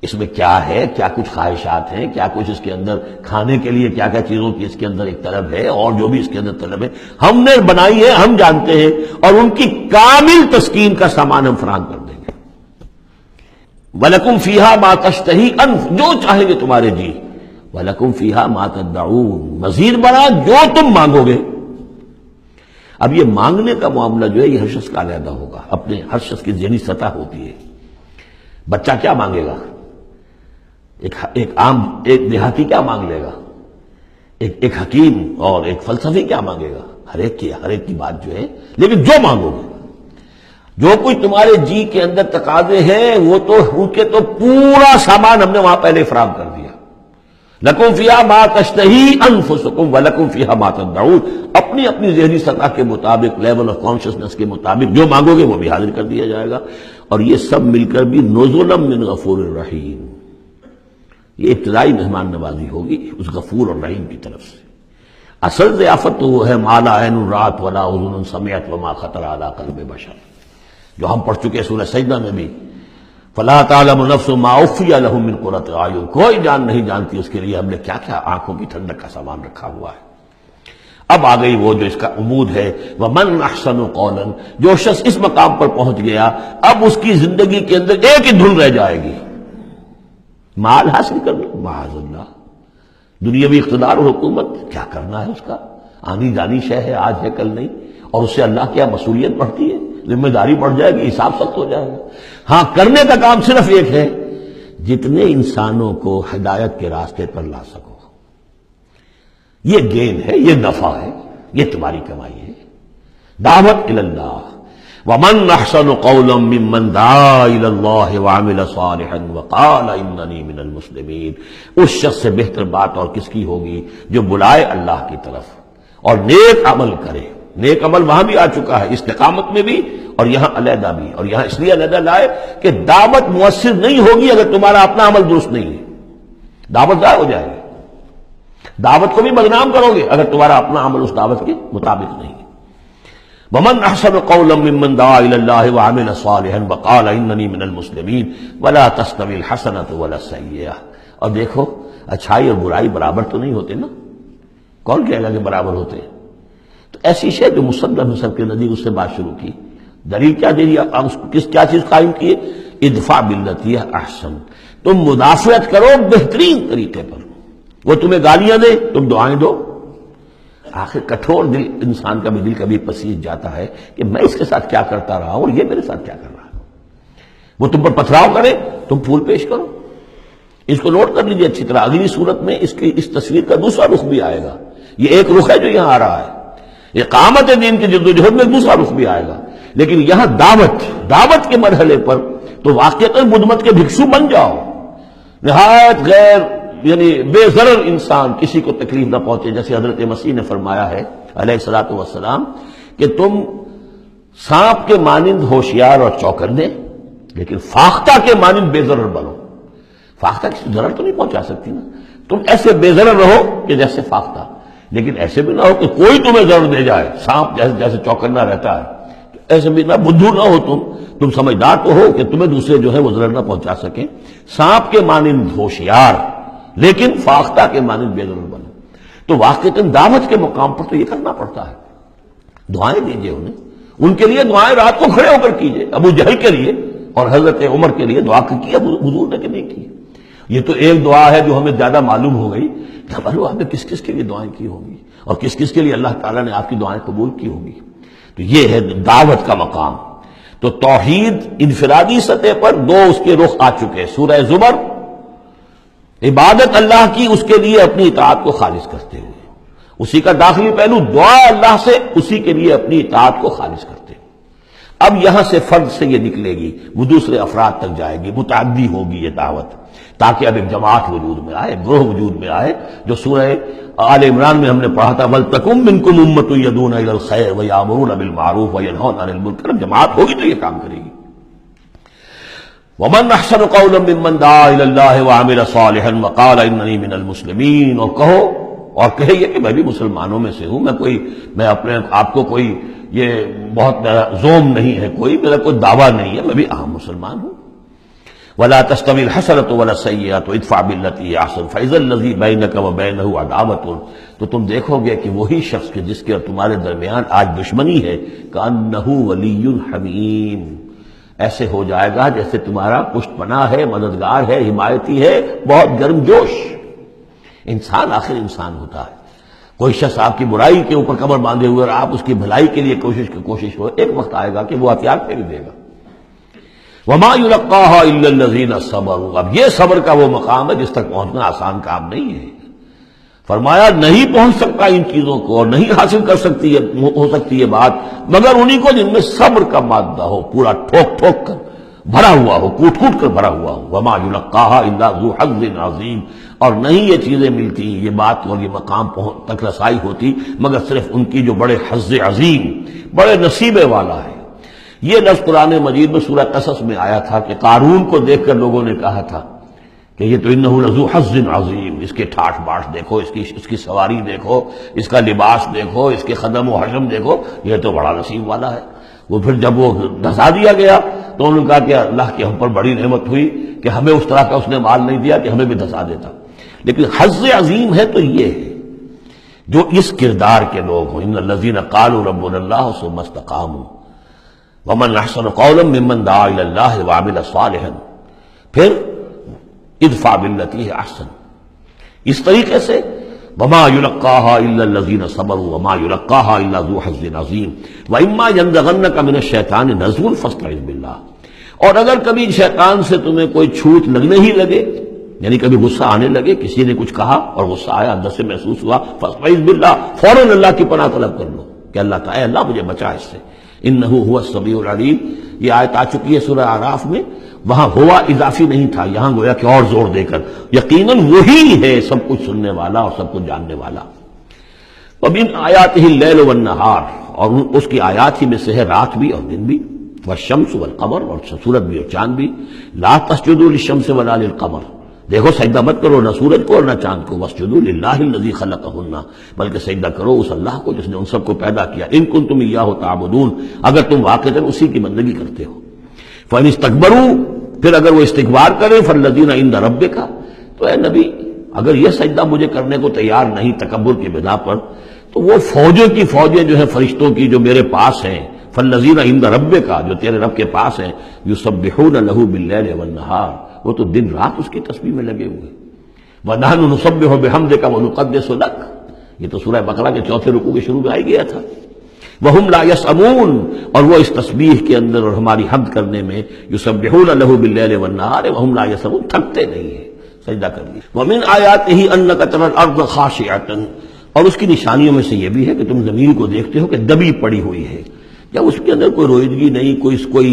اس میں کیا ہے، کیا کچھ خواہشات ہیں، کیا کچھ اس کے اندر کھانے کے لیے کیا کیا چیزوں کی اس کے اندر ایک طلب ہے، اور جو بھی اس کے اندر طلب ہے ہم نے بنائی ہے، ہم جانتے ہیں، اور ان کی کامل تسکین کا سامان ہم فراہم کر دیں گے۔ وَلَكُمْ فِيهَا مَا تَشْتَهِي أَنفُسُكُمْ، جو چاہیں گے تمہارے جی، وَلَكُمْ فِيهَا مَا تَدَّعُونَ، مزید بڑا جو تم مانگو گے۔ اب یہ مانگنے کا معاملہ جو ہے یہ ہر شخص کا علیحدہ ہوگا، اپنے ہر شخص کی ذہنی سطح ہوتی ہے۔ بچہ کیا مانگے گا، ایک دیہاتی کیا مانگ لے گا، ایک حکیم اور ایک فلسفی کیا مانگے گا، ہر ایک کی بات جو ہے، لیکن جو مانگو گے، جو کچھ تمہارے جی کے اندر تقاضے ہیں وہ تو ان کے تو پورا سامان ہم نے وہاں پہلے فراہم کر دیا۔ لَكُمْ فِيهَا مَا تَشْتَهِي أَنفُسُكُمْ وَلَكُمْ فِيهَا مَا تَدَّعُونَ، اپنی ذہنی سطح کے مطابق، لیول آف کانشسنس کے مطابق جو مانگو گے وہ بھی حاضر کر دیا جائے گا، اور یہ سب مل کر بھی نُزُلًا مِّن غَفُورٍ رَحِيمٍ، یہ ابتدائی مہمان نوازی ہوگی اس غفور اور رحیم کی طرف سے۔ اصل ضیافت تو وہ ہے مَا لَا عَيْنٌ رَأَتْ وَلَا أُذُنٌ سَمِعَتْ وَمَا خَطَرَ عَلَىٰ قَلْبِ بَشَرٍ، جو ہم پڑھ چکے سورہ سجدہ میں بھی، فَلَا تَعْلَمُ نَفْسٌ مَا أُخْفِيَ لَهُم مِّن قُرَّةِ أَعْيُنٍ، کوئی جان نہیں جانتی اس کے لیے ہم نے کیا کیا آنکھوں کی ٹھنڈک کا سامان رکھا ہوا ہے۔ اب آ گئی وہ جو اس کا عمود ہے، وَمَنْ أَحْسَنُ قَوْلًا، جو شخص اس مقام پر پہنچ گیا اب اس کی زندگی کے اندر ایک ہی دھن رہ جائے گی، مال حاصل کرنا، معاذ اللہ، دنیاوی اقتدار اور حکومت کیا کرنا ہے، اس کا آنی جانی شے ہے، آج ہے کل نہیں، اور اس سے اللہ کی مسئولیت بڑھتی ہے، ذمہ داری بڑھ جائے گی، حساب سخت ہو جائے گا۔ ہاں کرنے کا کام صرف ایک ہے، جتنے انسانوں کو ہدایت کے راستے پر لا سکو، یہ گین ہے، یہ نفع ہے، یہ تمہاری کمائی ہے۔ دعوت الی اللہ، ومن احسن قولا ممن دعا الی اللہ وعمل صالحا وقال اننی من المسلمین، اس شخص سے بہتر بات اور کس کی ہوگی جو بلائے اللہ کی طرف اور نیک عمل کرے۔ نیک عمل وہاں بھی آ چکا ہے، استقامت میں بھی اور یہاں علیحدہ بھی، اور یہاں اس لیے علیحدہ لائے کہ دعوت مؤثر نہیں ہوگی اگر تمہارا اپنا عمل درست نہیں ہے، دعوت ضائع ہو جائے گی، دعوت کو بھی بدنام کرو گے اگر تمہارا اپنا عمل اس دعوت کے مطابق نہیں ہے۔ ومن احسن قولا ممن دعا الى الله وعمل صالحا وقال انني من المسلمين ولا تستوي الحسنة ولا السيئة، اور دیکھو اچھائی اور برائی برابر تو نہیں ہوتے نا، کون کہے گا کہ برابر ہوتے ہیں؟ تو ایسی شے جو مصدق نصب کے نزدیک اس سے بات شروع کی، دلیل کیا دے دیا، کیا چیز قائم کی ہے؟ ادفع باللتی احسن، تم مدافعت کرو بہترین طریقے پر، وہ تمہیں گالیاں دے تم دعائیں دو۔ آخر کٹھور دل انسان کا بھی دل کبھی پسیج جاتا ہے کہ میں اس کے ساتھ کیا کرتا رہا ہوں اور یہ میرے ساتھ کیا کر رہا ہے، وہ تم پر پتھراؤ کرے تم پھول پیش کرو۔ اس کو نوٹ کر لیجیے اچھی طرح، اگلی صورت میں اس تصویر کا دوسرا رخ بھی آئے گا، یہ ایک رخ ہے جو یہاں آ رہا ہے، اقامت دین کی جدوجہد میں دوسرا رخ بھی آئے گا، لیکن یہاں دعوت کے مرحلے پر تو واقعتاً بدھ مت کے بھکشو بن جاؤ، نہایت غیر یعنی بے ضرر انسان، کسی کو تکلیف نہ پہنچے، جیسے حضرت مسیح نے فرمایا ہے علیہ الصلوۃ والسلام کہ تم سانپ کے مانند ہوشیار اور چوکنے لیکن فاختہ کے مانند بے ضرر بنو۔ فاختہ کسی ضرر تو نہیں پہنچا سکتی نا، تم ایسے بے ضرر رہو کہ جیسے فاختہ، لیکن ایسے بھی نہ ہو کہ کوئی تمہیں ضرر دے جائے، سانپ جیسے چوکنا رہتا ہے، ایسے بھی نہ بدھو نہ ہو، تم سمجھدار تو ہو کہ تمہیں دوسرے جو ہے وہ ضرر نہ پہنچا سکیں، سانپ کے مانند ہوشیار لیکن فاختہ کے مانند بے ضرر بنو۔ تو واقعتاً دعوت کے مقام پر تو یہ کرنا پڑتا ہے، دعائیں دیجیے انہیں، ان کے لیے دعائیں رات کو کھڑے ہو کر کیجیے، ابو جہل کے لیے اور حضرت عمر کے لیے دعا کی حضور نے کہ نہیں کی۔ یہ تو ایک دعا ہے جو ہمیں زیادہ معلوم ہو گئی کہ ہمارے آپ نے کس کس کے لیے دعائیں کی ہوں گی اور کس کس کے لیے اللہ تعالیٰ نے آپ کی دعائیں قبول کی ہوں گی۔ تو یہ ہے دعوت کا مقام۔ تو توحید انفرادی سطح پر دو اس کے رخ آ چکے، سورہ زمر عبادت اللہ کی، اس کے لیے اپنی اطاعت کو خالص کرتے ہوئے، اسی کا داخلی پہلو دعا اللہ سے، اسی کے لیے اپنی اطاعت کو خالص کرتے ہوئے۔ اب یہاں سے فرد سے یہ نکلے گی، وہ دوسرے افراد تک جائے گی، متعدی ہوگی یہ دعوت، تاکہ اب ایک جماعت وجود میں آئے، گروہ وجود میں آئے، جو سورہ آل عمران میں ہم نے پڑھا تھا وَلْتَكُن مِّنكُمْ أُمَّةٌ يَدْعُونَ إِلَى الْخَيْرِ وَيَأْمُرُونَ بِالْمَعْرُوفِ وَيَنْهَوْنَ عَنِ الْمُنكَرِ، جماعت ہوگی تو یہ کام کرے گی۔ وَمَنْ أَحْسَنُ قَوْلًا مِّمَّنْ دَعَا إِلَى اللَّهِ وَعَمِلَ صَالِحًا وَقَالَ إِنَّنِي مِنَ الْمُسْلِمِينَ، اور کہو اور کہے یہ کہ میں بھی مسلمانوں میں سے ہوں، میں اپنے آپ کو کوئی یہ بہت میرا زوم نہیں ہے، میرا کوئی دعویٰ نہیں ہے، میں بھی عام مسلمان ہوں۔ وَلَا تَسْتَوِي الْحَسَنَةُ وَلَا السَّيِّئَةُ ادْفَعْ بِالَّتِي هِيَ أَحْسَنُ فَإِذَا الَّذِي بَيْنَكَ وَبَيْنَهُ عَدَاوَةٌ، تو تم دیکھو گے کہ وہی شخص کے جس کے اور تمہارے درمیان آج دشمنی ہے، كَأَنَّهُ وَلِيٌّ حَمِيمٌ، ایسے ہو جائے گا جیسے تمہارا پشت پناہ ہے، مددگار ہے، حمایتی ہے، بہت گرم جوش۔ انسان آخر انسان ہوتا ہے، کوئی شخص آپ کی برائی کے اوپر کمر باندھے ہوئے اور آپ اس کی بھلائی کے لیے کوشش ہو، ایک وقت آئے گا کہ وہ ہتھیار پھینک دے گا۔ وما یلقاها الا الذین صبروا، اب یہ صبر کا وہ مقام ہے جس تک پہنچنا آسان کام نہیں ہے۔ فرمایا نہیں پہنچ سکتا ان چیزوں کو اور نہیں حاصل کر سکتی ہے، ہو سکتی ہے بات مگر انہی کو جن میں صبر کا مادہ ہو، پورا ٹھوک ٹھوک کر بھرا ہوا ہو، کوٹ کوٹ کر بھرا ہوا ہو۔ وما یلقاها الا ذو حظ عظیم، اور نہیں یہ چیزیں ملتی، یہ بات اور یہ مقام تک رسائی ہوتی مگر صرف ان کی جو بڑے حظ عظیم، بڑے نصیبے والا ہے۔ یہ لفظ قرآن مجید میں سورہ قصص میں آیا تھا کہ قارون کو دیکھ کر لوگوں نے کہا تھا کہ یہ تو انہ لذو حظ عظیم، اس کے ٹھاٹ باٹ دیکھو، اس کی سواری دیکھو، اس کا لباس دیکھو، اس کے خدم و حشم دیکھو، یہ تو بڑا نصیب والا ہے۔ وہ پھر جب وہ دھسا دیا گیا تو انہوں نے کہا کہ اللہ کی ہم پر بڑی نعمت ہوئی کہ ہمیں اس طرح کا اس نے مال نہیں دیا کہ ہمیں بھی دھسا دیتا۔ لیکن حظ عظیم ہے تو یہ ہے جو اس کردار کے لوگ ہوں، ان الذین قالوا ربنا اللہ ثم استقاموا ومن احسن قولا ممن دعا الی اللہ وعمل صالحا، پھر ادفع باللتی ہی احسن، اس طریقے سے وما یلقاها الا الذین صبروا وما یلقاها الا ذو حظ عظیم واما ینزغنک من الشیطان نزغ فاستعذ باللہ، اور اگر کبھی شیطان سے تمہیں کوئی چھوٹ لگنے ہی لگے، یعنی کبھی غصہ آنے لگے، کسی نے کچھ کہا اور غصہ آیا، اندر سے محسوس ہوا، فاستعذ باللہ، فوراً اللہ کی پناہ طلب کر لو کہ اللہ تعالی اللہ مجھے بچا اس سے، انہ هو السمیع العلیم۔ یہ آیت آ چکی ہے سورہ اعراف میں، وہاں ہوا اضافی نہیں تھا، یہاں گویا کہ اور زور دے کر یقیناً وہی ہے سب کچھ سننے والا اور سب کچھ جاننے والا۔ ومن آیاتہ اللیل والنہار، اور اس کی آیات ہی میں سے ہے رات بھی اور دن بھی، والشمس والقمر، اور سورج بھی اور چاند بھی، لا تسجدوا للشمس ولا للقمر، دیکھو سجدہ مت کرو نہ سورج کو اور نہ چاند کو، واسجدوا للہ الذی خلقہن، بلکہ سجدہ کرو اس اللہ کو جس نے ان سب کو پیدا کیا، ان کنتم ایاہ تعبدون، اگر تم واقعتاً اسی کی بندگی کرتے ہو۔ فَإِنِ اسْتَكْبَرُوا، پھر اگر وہ استکبار کریں، فَالَّذِينَ عِندَ رَبِّكَ، تو اے نبی اگر یہ سجدہ مجھے کرنے کو تیار نہیں تکبر کی بنا پر، تو وہ فوجوں کی فوجیں جو ہیں فرشتوں کی جو میرے پاس ہیں، فَالَّذِينَ عِندَ رَبِّكَ، جو تیرے رب کے پاس ہیں، يُسَبِّحُونَ لَهُ بِاللَّيْلِ وَالنَّهَارِ، وہ تو دن رات اس کی تسبیح میں لگے ہوئے۔ وَنَحْنُ نُسَبِّحُ بِحَمْدِكَ وَنُقَدِّسُ لَكَ، یہ تو سورہ بقرہ کے چوتھے رکوع کے شروع میں آئی گیا تھا۔ وَهُمْ لَا يَسْأَمُونَ، اور وہ اس تسبیح کے اندر اور ہماری حمد کرنے میں يُسَبِّحُونَ لَهُ بِاللَّيْلِ وَالنَّهَارِ وَهُمْ لَا يَسْأَمُونَ، تھکتے نہیں ہیں، سجدہ کر لیا۔ وَمِنْ آيَاتِهِ أَنَّكَ تَرَى الْأَرْضَ خَاشِعَةً، اور اس کی نشانیوں میں سے یہ بھی ہے کہ تم زمین کو دیکھتے ہو کہ دبی پڑی ہوئی ہے، یا اس کے اندر کوئی روئیدگی نہیں، کوئی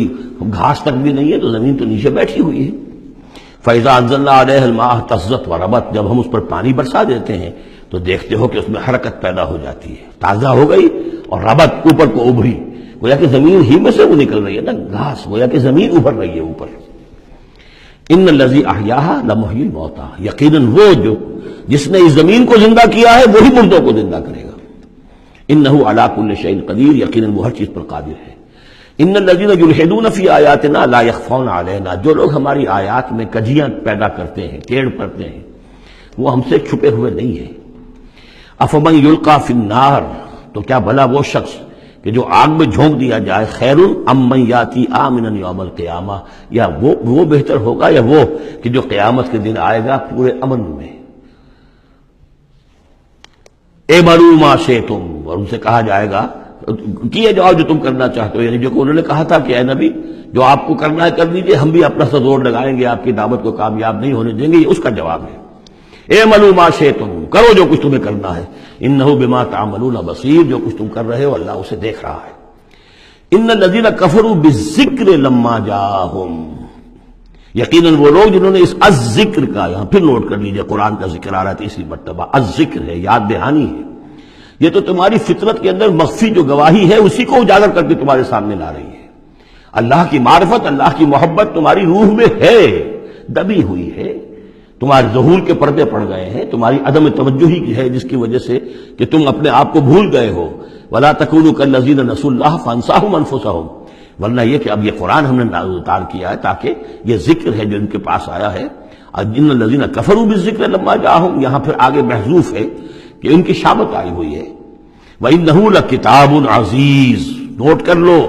گھاس تک بھی نہیں ہے، تو زمین تو نیچے بیٹھی ہوئی ہے۔ فَإِذَا أَنزَلْنَا عَلَيْهَا الْمَاءَ اهْتَزَّتْ وَرَبَتْ، جب ہم اس پر پانی برسا دیتے ہیں تو دیکھتے ہو کہ اس میں حرکت پیدا ہو جاتی ہے، تازہ ہو گئی اور ربت اوپر کو ابھری، گویا کہ زمین ہی میں سے وہ نکل رہی ہے نا گھاس، گویا کہ زمین ابھر رہی ہے اوپر۔ ان الذی احیاها لمحیی الموتى، یقیناً وہ جو جس نے اس زمین کو زندہ کیا ہے وہی مردوں کو زندہ کرے گا۔ انہ علی کل شیء قدیر، یقیناً وہ ہر چیز پر قادر ہے۔ ان الذین یلحدون فی آیاتنا لا یخفون علینا، جو لوگ ہماری آیات میں کجیاں پیدا کرتے ہیں، ٹیڑھ پڑتے ہیں، وہ ہم سے چھپے ہوئے نہیں ہیں۔ افمن یلقی فی النار، تو کیا بھلا وہ شخص کہ جو آگ میں جھونک دیا جائے، خیر ام من یاتی آمنا یوم القیامہ، یا وہ بہتر ہوگا یا وہ کہ جو قیامت کے دن آئے گا پورے امن میں۔ اعملوا ما شئتم، اور ان سے کہا جائے گا کیے جاؤ جو تم کرنا چاہتے ہو، یعنی جو کہ انہوں نے کہا تھا کہ اے نبی جو آپ کو کرنا ہے کر دیجئے، ہم بھی اپنا سا زور لگائیں گے، آپ کی دعوت کو کامیاب نہیں ہونے دیں گے، یہ اس کا جواب ہے۔ اعملوا ما شئتم، کرو جو کچھ تمہیں کرنا ہے، انہ بما تعملون بصیر، جو کچھ تم کر رہے ہو اللہ اسے دیکھ رہا ہے۔ ان الذین کفروا بالذکر لما جاءہم، یقیناً وہ لوگ جنہوں نے اس الذکر کا، یہاں پھر نوٹ کر لیجئے قرآن کا ذکر آ رہا ہے تیسری مرتبہ، الذکر ہے، یاد دہانی ہے، یہ تو تمہاری فطرت کے اندر مخفی جو گواہی ہے اسی کو اجاگر کر کے تمہارے سامنے لا رہی ہے۔ اللہ کی معرفت، اللہ کی محبت تمہاری روح میں ہے، دبی ہوئی ہے، تمہارے ظہور کے پردے پڑ گئے ہیں، تمہاری عدم توجہی کی ہے جس کی وجہ سے کہ تم اپنے آپ کو بھول گئے ہو۔ وَلَا تَكُونُوا كَالَّذِينَ نَسُوا اللَّهَ فَأَنسَاهُمْ أَنفُسَهُمْ، ورنہ یہ کہ اب یہ قرآن ہم نے اتار کیا ہے تاکہ یہ ذکر ہے جو ان کے پاس آیا ہے۔ ان الذین کفروا بالذکر لما جاءہم، یہاں پھر آگے محذوف ہے کہ ان کی شامت آئی ہوئی ہے۔ وَإِنَّهُ لَكِتَابٌ عَزِیز، نوٹ کر لو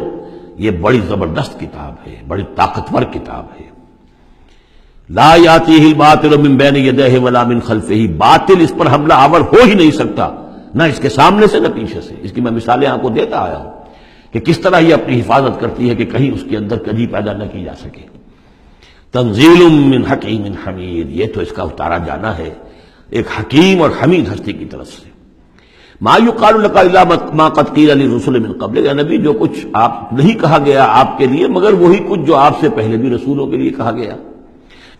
یہ بڑی زبردست کتاب ہے، بڑی طاقتور کتاب ہے۔ لا یاتیہ الباطل من بین یدیہ ولا من خلفہ، باطل اس پر حملہ آور ہو ہی نہیں سکتا، نہ اس کے سامنے سے نہ پیچھے سے۔ اس کی میں مثالیں آپ کو دیتا آیا ہوں کہ کس طرح یہ اپنی حفاظت کرتی ہے کہ کہیں اس کے اندر کجی پیدا نہ کی جا سکے۔ تنزیل من حکیم حمید، یہ تو اس کا اتارا جانا ہے ایک حکیم اور حمید ہستی کی طرف سے۔ ما یقال لک الا ما قد قیل للرسل من قبل، یا نبی جو کچھ آپ نہیں کہا گیا آپ کے لیے مگر وہی کچھ جو آپ سے پہلے بھی رسولوں کے لیے کہا گیا۔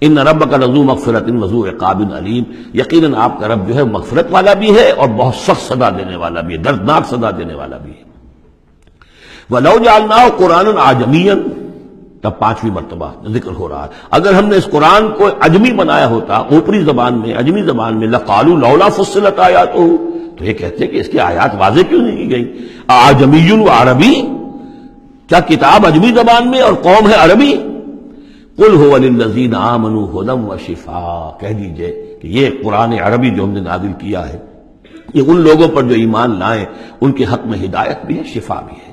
ان ربک لذو مغفرۃ وذو عقاب علیم، یقیناً آپ کا رب جو ہے مغفرت والا بھی ہے اور بہت سخت سزا دینے والا بھی ہے، دردناک سزا دینے والا بھی ہے۔ وَلَوْ جَعَلْنَاهُ قُرْآنًا عَجَمِيًّا، تب پانچویں مرتبہ ذکر ہو رہا ہے، اگر ہم نے اس قرآن کو عجمی بنایا ہوتا، اوپری زبان میں، عجمی زبان میں، لَقَالُوا لَوْلَا فُصِّلَتْ آيَاتُهُ، تو یہ کہتے کہ اس کی آیات واضح کیوں نہیں کی گئی؟ اعجمی وعربی، کیا کتاب عجمی زبان میں اور قوم ہے عربی؟ قُلْ هُوَ لِلَّذِينَ آمَنُوا هُدًى وَشِفَاءٌ، کہہ دیجئے کہ یہ قرآن عربی جو ہم نے نازل کیا ہے یہ ان لوگوں پر جو ایمان لائیں ان کے حق میں ہدایت بھی ہے، شفا بھی ہے۔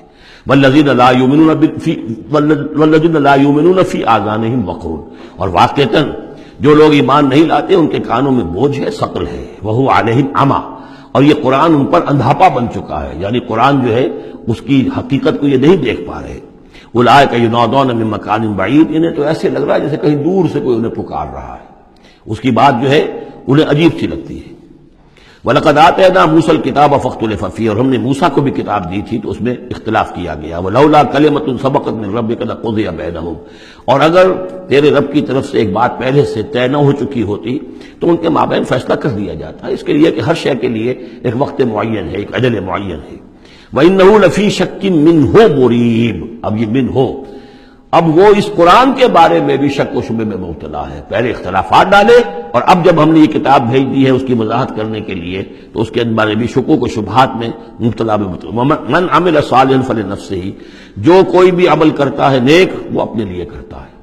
والذین لا یؤمنون فی آذانہم وقر، اور واقعتاً جو لوگ ایمان نہیں لاتے ان کے کانوں میں بوجھ ہے، ثقل ہے، وہو علیہم عمی، اور یہ قرآن ان پر اندھاپا بن چکا ہے، یعنی قرآن جو ہے اس کی حقیقت کو یہ نہیں دیکھ پا رہے۔ اولئک ینادون من مکان بعید، انہیں تو ایسے لگ رہا ہے جیسے کہیں دور سے کوئی انہیں پکار رہا ہے، اس کی بات جو ہے انہیں عجیب سی لگتی ہے۔ وَلَقَدْ آتَيْنَا مُوسَى الْكِتَابَ فَاخْتُلِفَ فِيهِ، اور ہم نے موسیٰ کو بھی کتاب دی تھی تو اس میں اختلاف کیا گیا۔ وَلَوْلَا كَلِمَةٌ سَبَقَتْ مِنْ رَبِّكَ لَقُضِيَ بَيْنَهُمْ، اور اگر تیرے رب کی طرف سے ایک بات پہلے سے طے نہ ہو چکی ہوتی تو ان کے مابین فیصلہ کر دیا جاتا، اس کے لیے کہ ہر شے کے لیے ایک وقت معین ہے، ایک اجل معین ہے۔ وَإِنَّهُ لَفِي شَكٍّ مِّنْهُ مُرِيبٍ، اب یہ من ہو، اب وہ اس قرآن کے بارے میں بھی شک و شبے میں مبتلا ہے، پہلے اختلافات ڈالے اور اب جب ہم نے یہ کتاب بھیج دی ہے اس کی وضاحت کرنے کے لیے تو اس کے بارے میں شکوک و شبہات میں مبتلا من عمل صالحا فلنفسہ، جو کوئی بھی عمل کرتا ہے نیک وہ اپنے لیے کرتا ہے،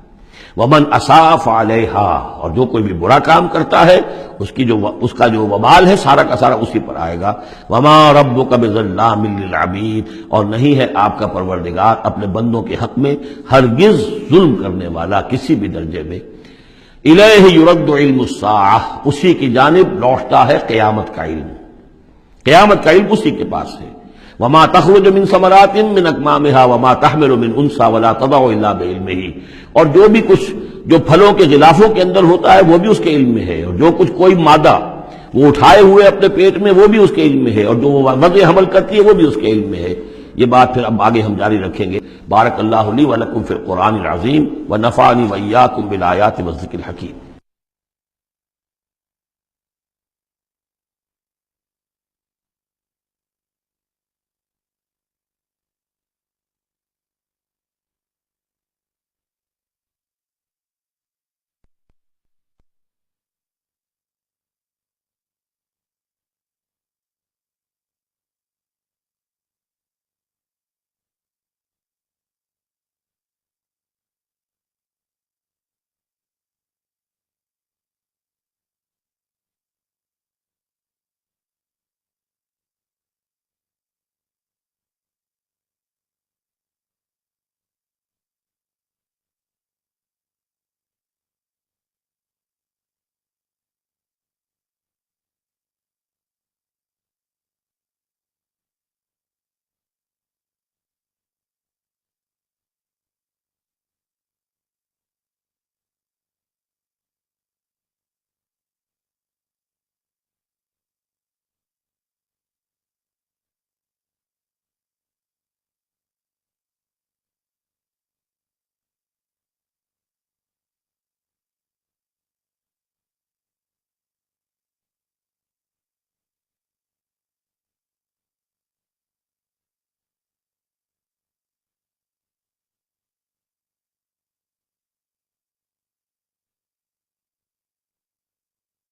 ومن اساء فعلیہا، اور جو کوئی بھی برا کام کرتا ہے اس کا جو وبال ہے سارا کا سارا اسی پر آئے گا۔ وما ربک بظلام للعبید، اور نہیں ہے آپ کا پروردگار اپنے بندوں کے حق میں ہرگز ظلم کرنے والا کسی بھی درجے میں۔ الیہ یرد علم الساعہ، اسی کی جانب لوٹتا ہے قیامت کا علم، قیامت کا علم اسی کے پاس ہے۔ وما تخرج من ثمرات من اکمامها وما تحمل من انثى ولا تضع الا بعلمه، اور جو بھی کچھ جو پھلوں کے غلافوں کے اندر ہوتا ہے وہ بھی اس کے علم میں ہے، اور جو کچھ کوئی مادہ وہ اٹھائے ہوئے اپنے پیٹ میں وہ بھی اس کے علم میں ہے، اور جو وہ وضع حمل کرتی ہے وہ بھی اس کے علم میں ہے۔ یہ بات پھر اب آگے ہم جاری رکھیں گے۔ بارک اللہ لی ولکم فی القرآن العظیم ونفعنی وإیاکم بالآیات والذکر الحکیم۔